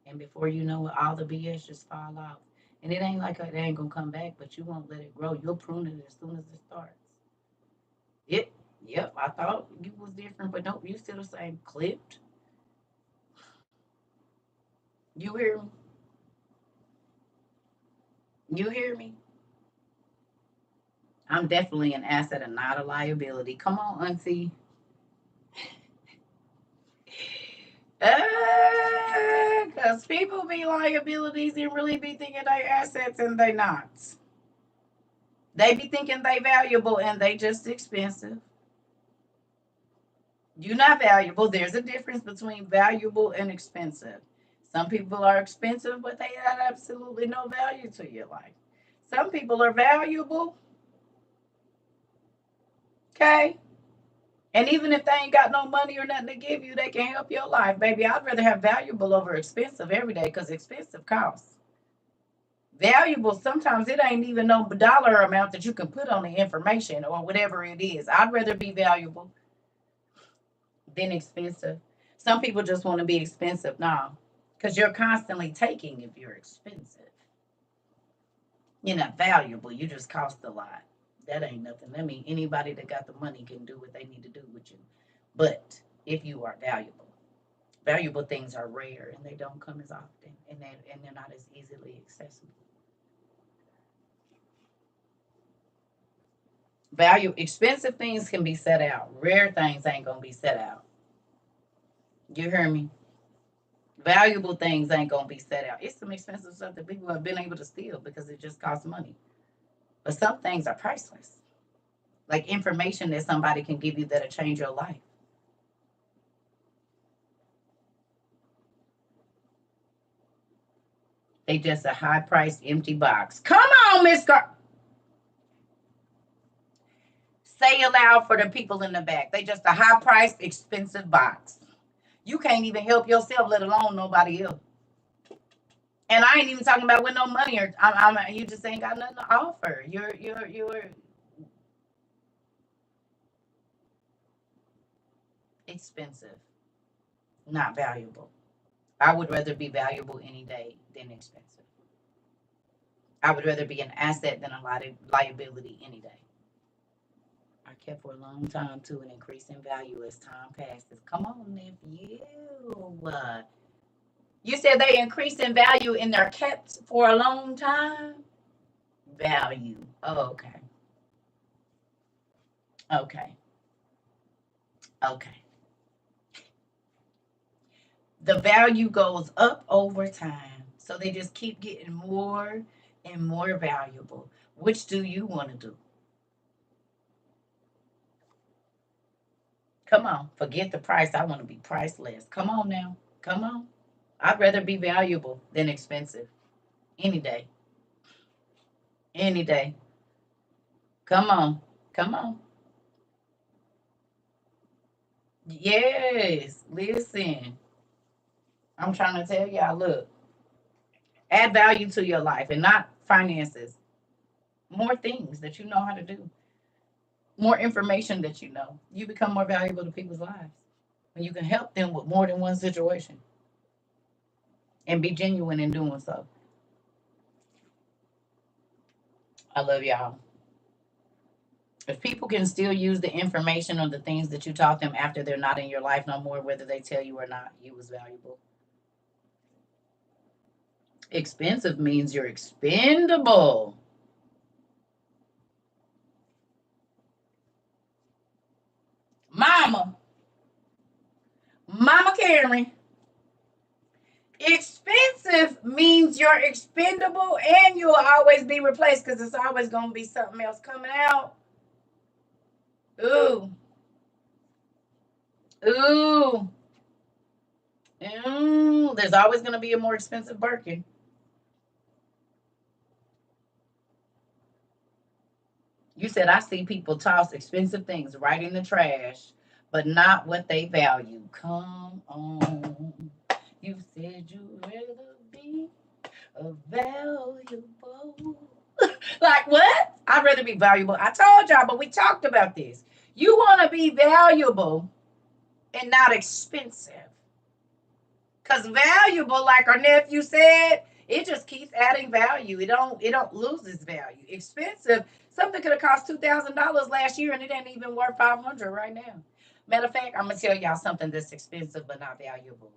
And before you know it, all the BS just fall off. And it ain't like it ain't gonna come back, but you won't let it grow. You'll prune it as soon as it starts. Yep, I thought you was different, but nope, you still the same. Clipped. You hear me? You hear me? I'm definitely an asset and not a liability. Come on, Auntie. Because people be liabilities and really be thinking they assets and they not. They be thinking they valuable and they just expensive. You're not valuable. There's a difference between valuable and expensive. Some people are expensive, but they add absolutely no value to your life. Some people are valuable, okay? And even if they ain't got no money or nothing to give you, they can help your life. Baby, I'd rather have valuable over expensive every day because expensive costs. Valuable, sometimes it ain't even no dollar amount that you can put on the information or whatever it is. I'd rather be valuable than expensive. Some people just want to be expensive now because you're constantly taking if you're expensive. You're not valuable, you just cost a lot. That ain't nothing. I mean, anybody that got the money can do what they need to do with you. But if you are valuable, valuable things are rare and they don't come as often and they're not as easily accessible. Value expensive things can be set out. Rare things ain't gonna be set out. You hear me? Valuable things ain't gonna be set out. It's some expensive stuff that people have been able to steal because it just costs money. But some things are priceless. Like information that somebody can give you that'll change your life. They just a high priced empty box. Come on, Miss Say aloud for the people in the back. They just a high priced, expensive box. You can't even help yourself, let alone nobody else. And I ain't even talking about with no money or you just ain't got nothing to offer. You're expensive, not valuable. I would rather be valuable any day than expensive. I would rather be an asset than a liability any day. I kept for a long time too, an increase in value as time passes. Come on, nephew. You said they increase in value and they're kept for a long time? Value. Oh, okay. Okay. Okay. The value goes up over time. So they just keep getting more and more valuable. Which do you want to do? Come on. Forget the price. I want to be priceless. Come on now. Come on. I'd rather be valuable than expensive. Any day. Any day. Come on. Come on. Yes. Listen. I'm trying to tell y'all, look, add value to your life and not finances. More things that you know how to do. more information that you know, you become more valuable to people's lives. And you can help them with more than one situation and be genuine in doing so. I love y'all. If people can still use the information or the things that you taught them after they're not in your life no more, whether they tell you or not, you was valuable. Expensive means you're expendable. Mama, Mama Karen, expensive means you're expendable and you'll always be replaced because it's always going to be something else coming out. Ooh, ooh, there's always going to be a more expensive Birkin. You said, I see people toss expensive things right in the trash, but not what they value. Come on. You said you'd rather be a valuable. Like what? I'd rather be valuable. I told y'all, but we talked about this. You want to be valuable and not expensive. Because valuable, like our nephew said, it just keeps adding value. It don't lose its value. Expensive, something could have cost $2,000 last year and it ain't even worth 500 right now. Matter of fact, I'm gonna tell y'all something that's expensive but not valuable.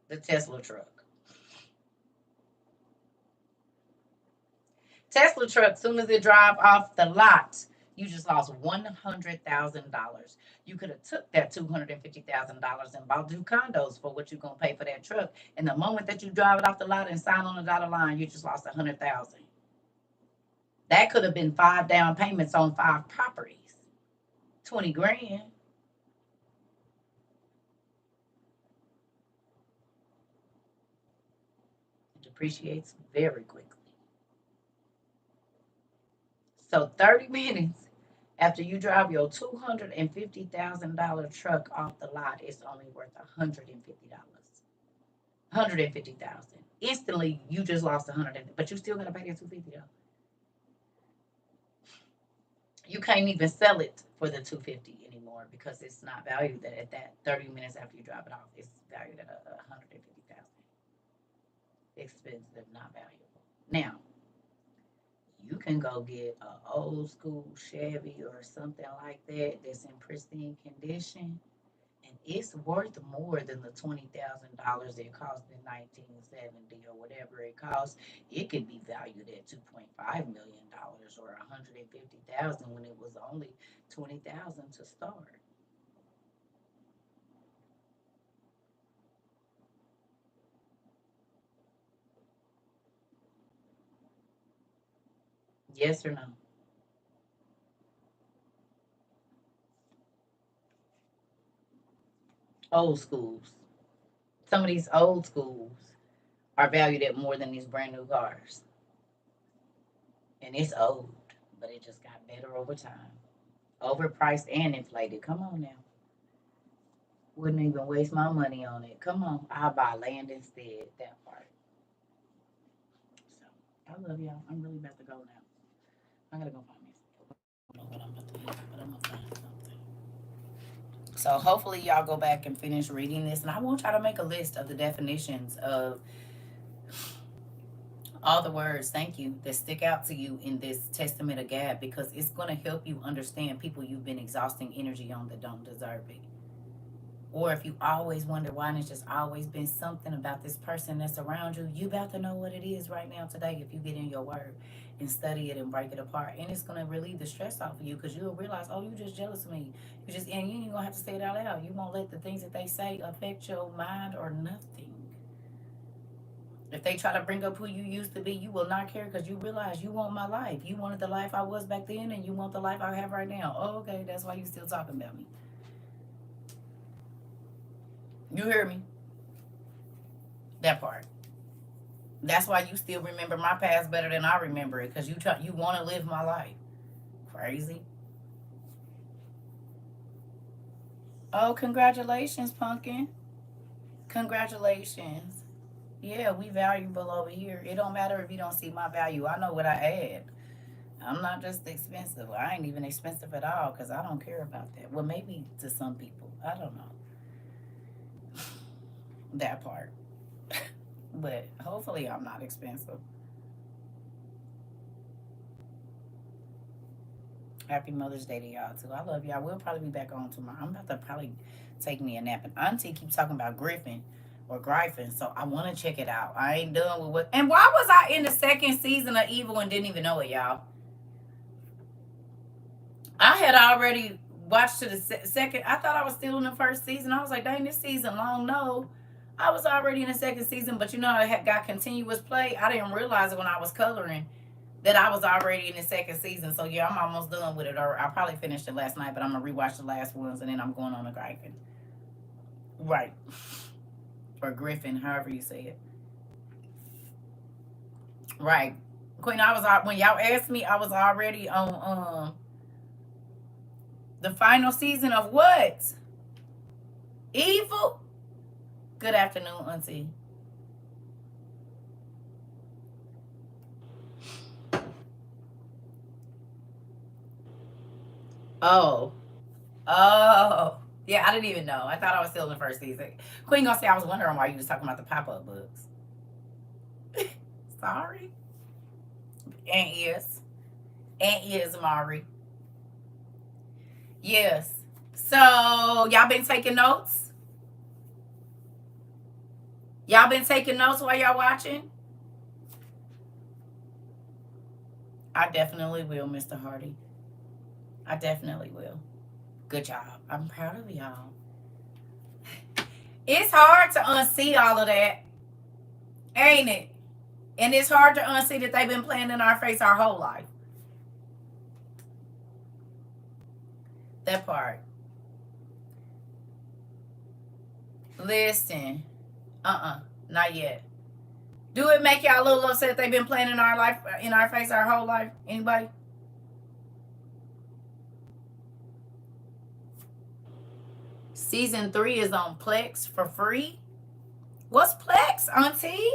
The Tesla truck. Tesla truck, soon as it drive off the lot, you just lost $100,000. You could have took that $250,000 and bought 2 condos for what you're gonna pay for that truck. And the moment that you drive it off the lot and sign on the dotted line, you just lost $100,000. That could have been 5 down payments on 5 properties, 20 grand. It depreciates very quickly. So 30 minutes after you drive your $250,000 truck off the lot, it's only worth $150. 150,000. Instantly, you just lost 100, but you still gotta pay that 250 though. You can't even sell it for the 250 anymore because it's not valued at that 30 minutes after you drop it off. It's valued at 150,000. Expensive, not valuable. Now, you can go get an old school Chevy or something like that that's in pristine condition, and it's worth more than the $20,000 it cost in 1970 or whatever it cost. It could be valued at $2.5 million or 150,000 when it was only 20,000 to start. Yes or no? Old schools. Some of these old schools are valued at more than these brand new cars, and it's old, but it just got better over time. Overpriced and inflated. Come on now. Wouldn't even waste my money on it. Come on. I'll buy land instead. That part. So I love y'all. I'm really about to go now. I gotta go find me. I don't know what I'm about to do, but I'm gonna find something. So hopefully y'all go back and finish reading this. And I want y'all to make a list of the definitions of all the words, thank you, that stick out to you in this testament of Gab, because it's going to help you understand people you've been exhausting energy on that don't deserve it. Or if you always wonder why, and it's just always been something about this person that's around you, you about to know what it is right now today if you get in your word and study it and break it apart. And it's gonna relieve the stress off of you because you'll realize, oh, you just jealous of me. You just, and you ain't gonna have to say it out loud. You won't let the things that they say affect your mind or nothing. If they try to bring up who you used to be, you will not care because you realize you want my life. You wanted the life I was back then, and you want the life I have right now. Oh, okay, that's why you still talking about me. You hear me? That part. That's why you still remember my past better than I remember it, because you want to live my life. Crazy. Oh, congratulations, pumpkin. Congratulations. Yeah, we valuable over here. It don't matter if you don't see my value. I know what I add. I'm not just expensive. I ain't even expensive at all because I don't care about that. Well, maybe to some people. I don't know that part. But hopefully I'm not expensive. Happy Mother's Day to y'all too. I love y'all. We'll probably be back on tomorrow. I'm about to probably take me a nap. And Auntie keeps talking about Griffin or Gryphon, so I want to check it out. I ain't done with what. And why was I in the second season of Evil and didn't even know it, y'all? I had already watched to the second. I thought I was still in the first season. I was like, dang, this season long. No, I was already in the second season, but you know, I had got continuous play. I didn't realize it when I was coloring that I was already in the second season. So yeah, I'm almost done with it. Or I probably finished it last night, but I'm gonna rewatch the last ones and then I'm going on a Gryphon. Right. Or Griffin, however you say it. Right. Queen, I was when y'all asked me, I was already on the final season of what? Evil? Good afternoon, Auntie. Oh. Oh. Yeah, I didn't even know. I thought I was still in the first season. Queen gonna say I was wondering why you was talking about the pop-up books. Sorry. And ears. And ears, Mari. Yes. So y'all been taking notes? Y'all been taking notes while y'all watching? I definitely will, Mr. Hardy. I definitely will. Good job. I'm proud of y'all. It's hard to unsee all of that, ain't it? And it's hard to unsee that they've been playing in our face our whole life. That part. Listen. Not yet. Do it make y'all a little upset that they've been playing in our life, in our face our whole life? Anybody? Season 3 is on Plex for free. What's Plex, Auntie?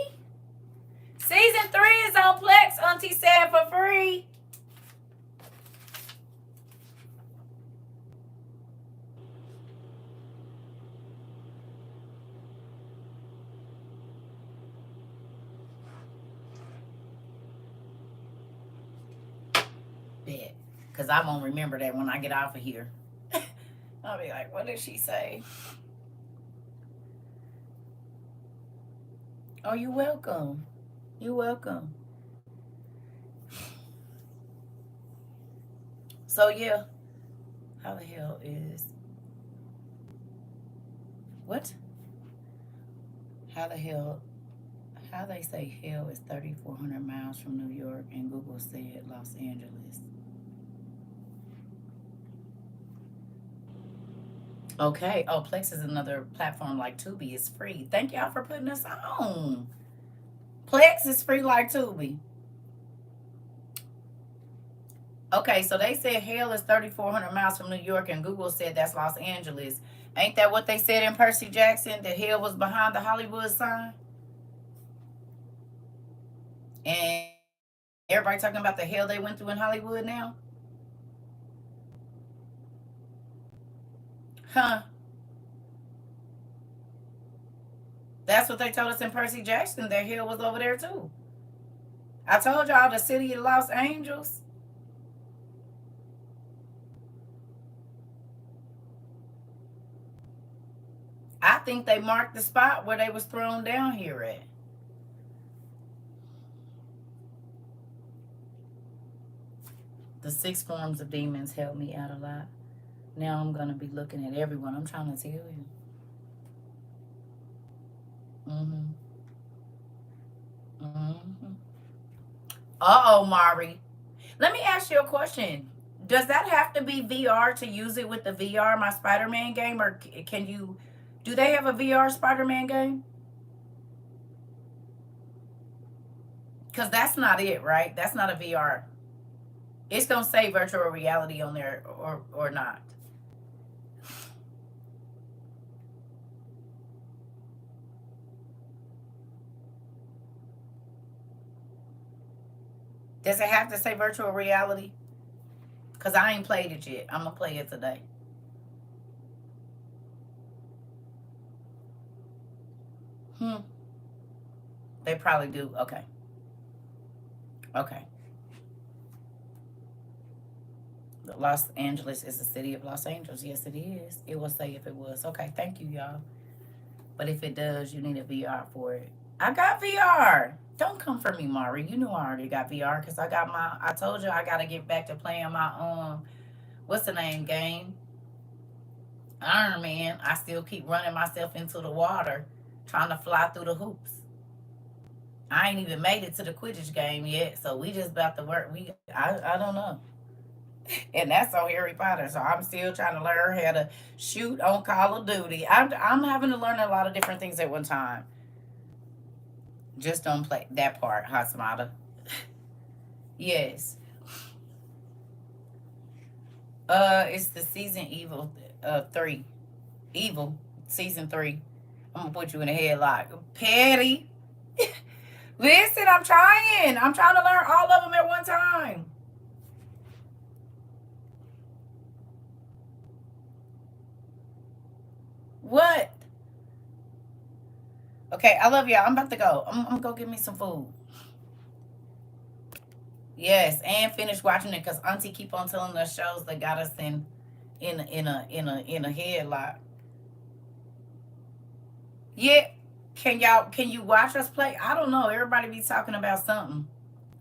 Season 3 is on Plex, Auntie said, for free. Bet. Because I won't remember that when I get off of here. I'll be like, what did she say? Oh, you're welcome. You're welcome. So, yeah. How the hell is... What? How the hell... How they say hell is 3,400 miles from New York and Google said Los Angeles. Okay. Oh, Plex is another platform like Tubi. It's free. Thank y'all for putting us on. Plex is free like Tubi. Okay, so they said hell is 3,400 miles from New York, and Google said that's Los Angeles. Ain't that what they said in Percy Jackson, that hell was behind the Hollywood sign? And everybody talking about the hell they went through in Hollywood now? Huh? That's what they told us in Percy Jackson, that hell was over there too. I told y'all the city of Los Angeles. I think they marked the spot where they was thrown down here at. The 6 forms of demons helped me out a lot. Now I'm going to be looking at everyone. I'm trying to tell you. Mm-hmm. Mm-hmm. Uh-oh, Mari. Let me ask you a question. Does that have to be VR to use it with the VR, my Spider-Man game? Or can you... Do they have a VR Spider-Man game? Because that's not it, right? That's not a VR. It's going to say virtual reality on there or not. Does it have to say virtual reality? Because I ain't played it yet. I'm going to play it today. They probably do. Okay. Okay. Los Angeles is the city of Los Angeles. Yes, it is. It will say if it was. Okay, thank you, y'all. But if it does, you need a VR for it. I got VR. Don't come for me, Mari. You know I already got VR because I told you I got to get back to playing my, what's the name game? Iron Man. I still keep running myself into the water trying to fly through the hoops. I ain't even made it to the Quidditch game yet, so we just about to work. I don't know. And that's on Harry Potter, so I'm still trying to learn how to shoot on Call of Duty. I'm having to learn a lot of different things at one time. Just don't play that part, Hasmata. Yes. It's the season Evil 3. Evil season 3. I'm gonna put you in a headlock. Patty. Listen, I'm trying. I'm trying to learn all of them at one time. What? Okay, I love y'all. I'm about to go. I'm gonna go get me some food. Yes, and finish watching it because Auntie keep on telling us shows that got us in a headlock. Yeah, can you watch us play? I don't know. Everybody be talking about something.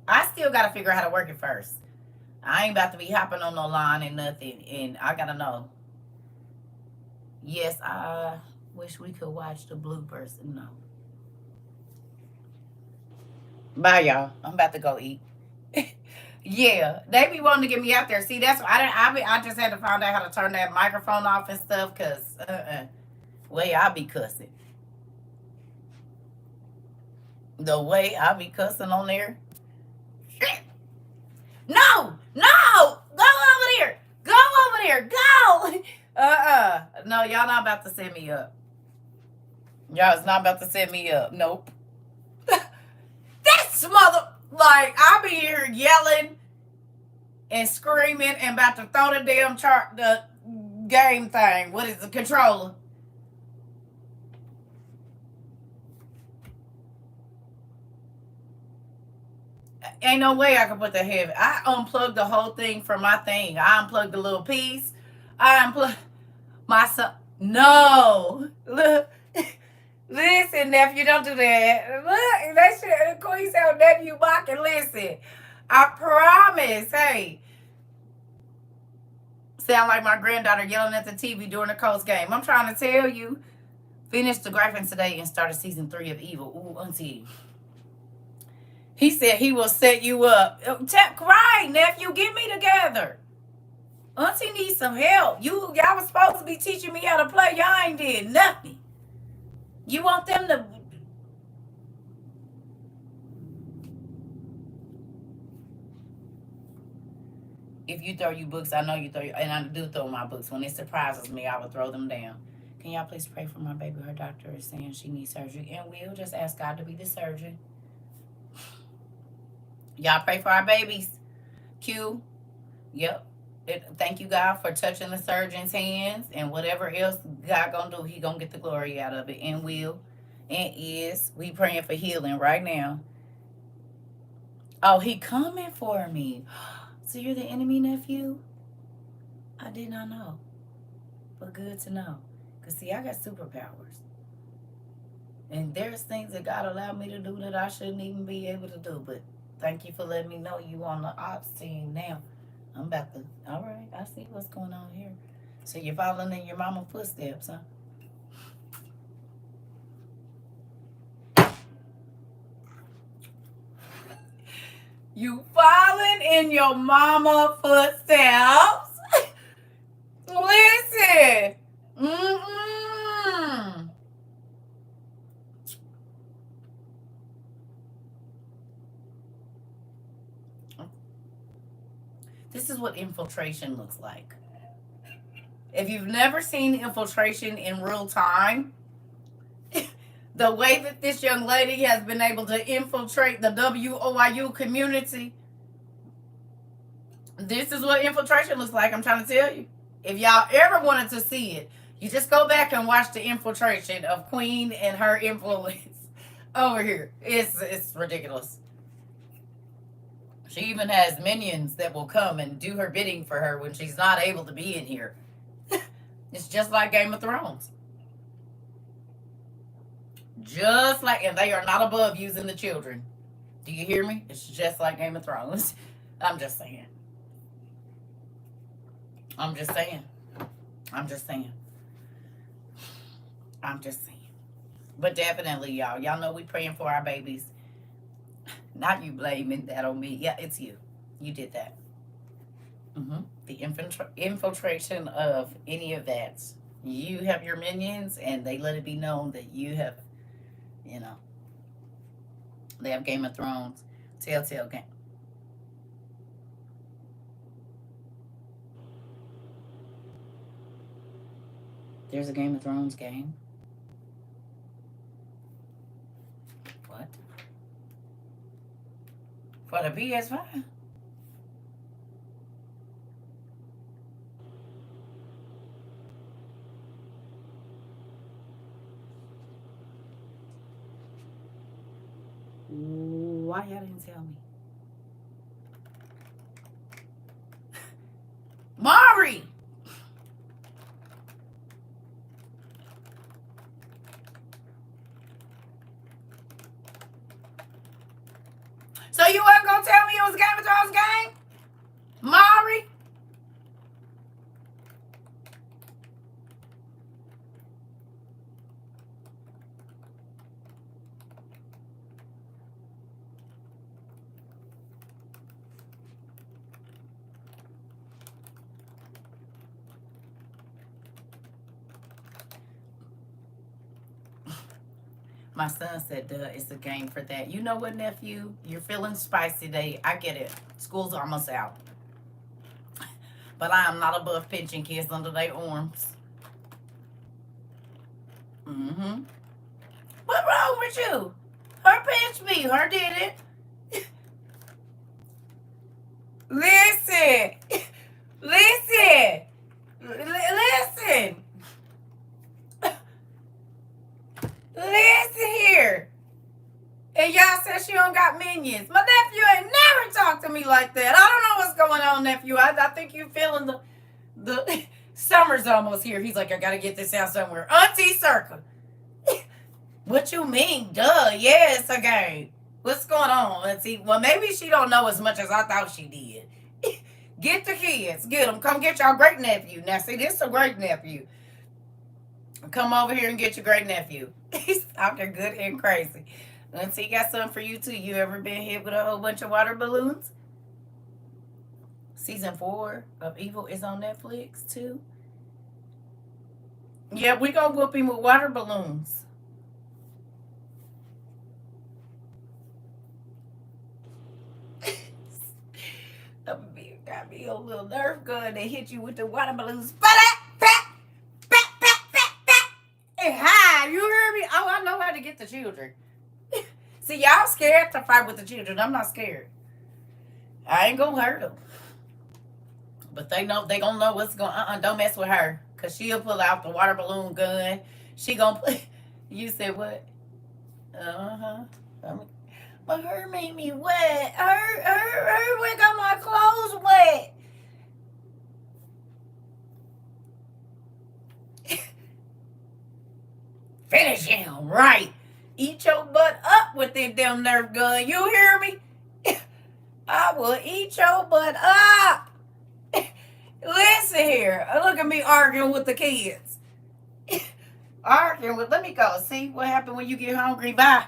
I still gotta figure out how to work it first. I ain't about to be hopping on no line and nothing, and I gotta know. Yes, I wish we could watch the bloopers. No. Bye, y'all. I'm about to go eat. Yeah, they be wanting to get me out there. See, that's why I just had to find out how to turn that microphone off and stuff. Cause way I be cussing, the way I be cussing on there. Shit. No, no, go over there, go over there, go. No, y'all not about to set me up. Y'all is not about to set me up. Nope. This mother, like I be here yelling and screaming and about to throw the damn the game thing. What is the controller? Ain't no way I can put the heavy. I unplugged the whole thing from my thing. I unplugged the little piece. I unplugged my son. No. Look. Listen, nephew, don't do that. Look, that shit, Queen said, nephew, Bach, and listen. I promise. Hey. Sound like my granddaughter yelling at the TV during the Colts game. I'm trying to tell you. Finished the graphics today and started season 3 of Evil. Ooh, Auntie. He said he will set you up. Right, nephew, get me together. Auntie needs some help. Y'all was supposed to be teaching me how to play. Y'all ain't did nothing. You want them to... If you throw you books, I know you throw... And I do throw my books. When it surprises me, I will throw them down. Can y'all please pray for my baby? Her doctor is saying she needs surgery. And we'll just ask God to be the surgeon. Y'all pray for our babies. Q. Yep. Thank you, God, for touching the surgeon's hands. And whatever else God gonna do, he gonna get the glory out of it. And will. And is. We praying for healing right now. Oh, he coming for me. So you're the enemy, nephew? I did not know. But good to know. Because, see, I got superpowers. And there's things that God allowed me to do that I shouldn't even be able to do. But thank you for letting me know you on the ops team now. I'm about to... All right, I see what's going on here. So you're following in your mama's footsteps, huh? You following in your mama footsteps? Listen. This is what infiltration looks like. If you've never seen infiltration in real time, the way that this young lady has been able to infiltrate the WOIU community, This is what infiltration looks like. I'm trying to tell you. If y'all ever wanted to see it, you just go back and watch the infiltration of Queen and her influence over here. It's ridiculous. She even has minions that will come and do her bidding for her when she's not able to be in here. It's just like Game of Thrones. Just like, and they are not above using the children. Do you hear me? It's just like Game of Thrones. I'm just saying. I'm just saying. I'm just saying. I'm just saying. But definitely, y'all know we praying for our babies. Not you blaming that on me. Yeah, it's you. You did that. The infiltration of any of that. You have your minions, and they let it be known that you have, they have Game of Thrones, Telltale game. There's a Game of Thrones game. What? For the PS5? Why y'all didn't tell me? Mari! So you weren't gonna tell me it was a Game of Thrones game? Mari? My son said, duh, it's a game for that. You know what, nephew? You're feeling spicy today. I get it. School's almost out. But I am not above pinching kids under their arms. What wrong with you? Her pinched me. Her did it. Listen. Listen. Listen. Listen here. And y'all said she don't got minions. My nephew ain't never talked to me like that. I don't know what's going on, nephew. I think you feeling the summer's almost here. He's like, I gotta get this out somewhere. Auntie CERCA. What you mean? Duh. Yeah, it's a game. What's going on? Let's see. Well, maybe she don't know as much as I thought she did. Get the kids. Get them. Come get y'all great nephew. Now, see, this is a great nephew. Come over here and get your great nephew. He's out there good and crazy. Let's see, got something for you too. You ever been hit with a whole bunch of water balloons? Season 4 of Evil is on Netflix too. Yeah, we gonna whoop him with water balloons. Got me a little Nerf gun that hit you with the water balloons. And hi, you heard me? Oh, I know how to get the children. See, y'all scared to fight with the children. I'm not scared. I ain't gonna hurt them. But they know, they gonna know what's going on. Don't mess with her. Because she'll pull out the water balloon gun. She gonna put... You said what? But her made me wet. Her got my clothes wet. Finish him, right. Eat your butt up with that damn Nerf gun. You hear me? I will eat your butt up. Listen here. Look at me arguing with the kids. Arguing with... Let me go. See what happened when you get hungry? Bye.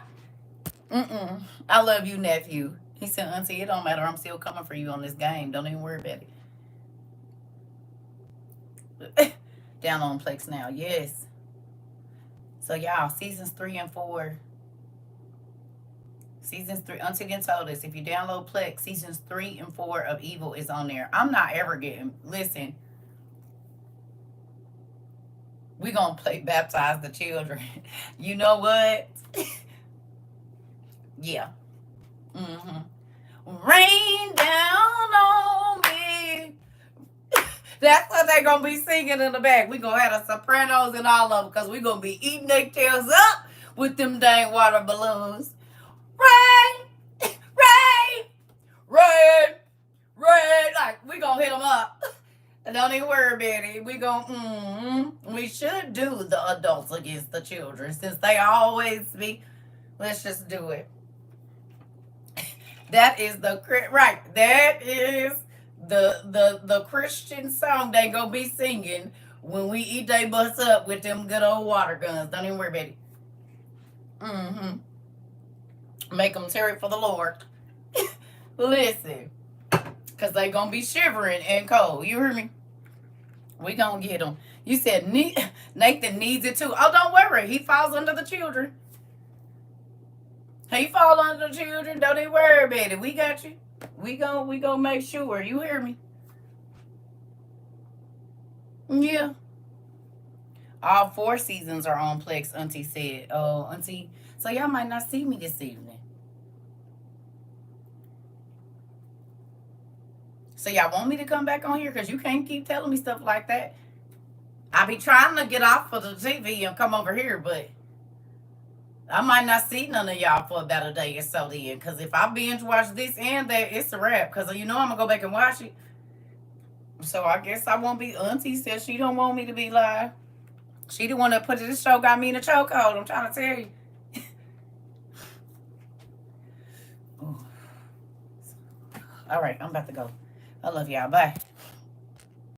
I love you, nephew. He said, Auntie, it don't matter. I'm still coming for you on this game. Don't even worry about it. Down on Plex now. Yes. So, y'all, seasons 3 and 4. Seasons 3. Auntie again told us, if you download Plex, seasons 3 and 4 of Evil is on there. I'm not ever getting... Listen. We gonna play Baptize the Children. You know what? Yeah. Rain down on me. That's what they gonna be singing in the back. We gonna have the sopranos and all of them because we gonna be eating their tails up with them dang water balloons. Rain, rain, rain, rain. Like, we gonna hit them up. Don't even worry about it. We should do the adults against the children since they always be. Let's just do it. That is the right. That is the Christian song they gonna be singing when we eat they butts up with them good old water guns. Don't even worry about it. Make them tear for the Lord. Listen, because they gonna be shivering and cold. You hear me? We gonna get them. You said Nathan needs it too. Oh, don't worry. He falls under the children. He fall under the children. Don't even worry about it. We got you. We gonna make sure. You hear me? Yeah. All 4 seasons are on Plex, Auntie said. Oh, Auntie. So y'all might not see me this evening. So y'all want me to come back on here? Because you can't keep telling me stuff like that. I be trying to get off of the TV and come over here, but I might not see none of y'all for about a day or so then. Because if I binge watch this and that, it's a wrap. Because you know I'm going to go back and watch it. So I guess I won't be. Auntie said she don't want me to be live. She the one that put this show got me in a chokehold. I'm trying to tell you. All right, I'm about to go. I love y'all. Bye.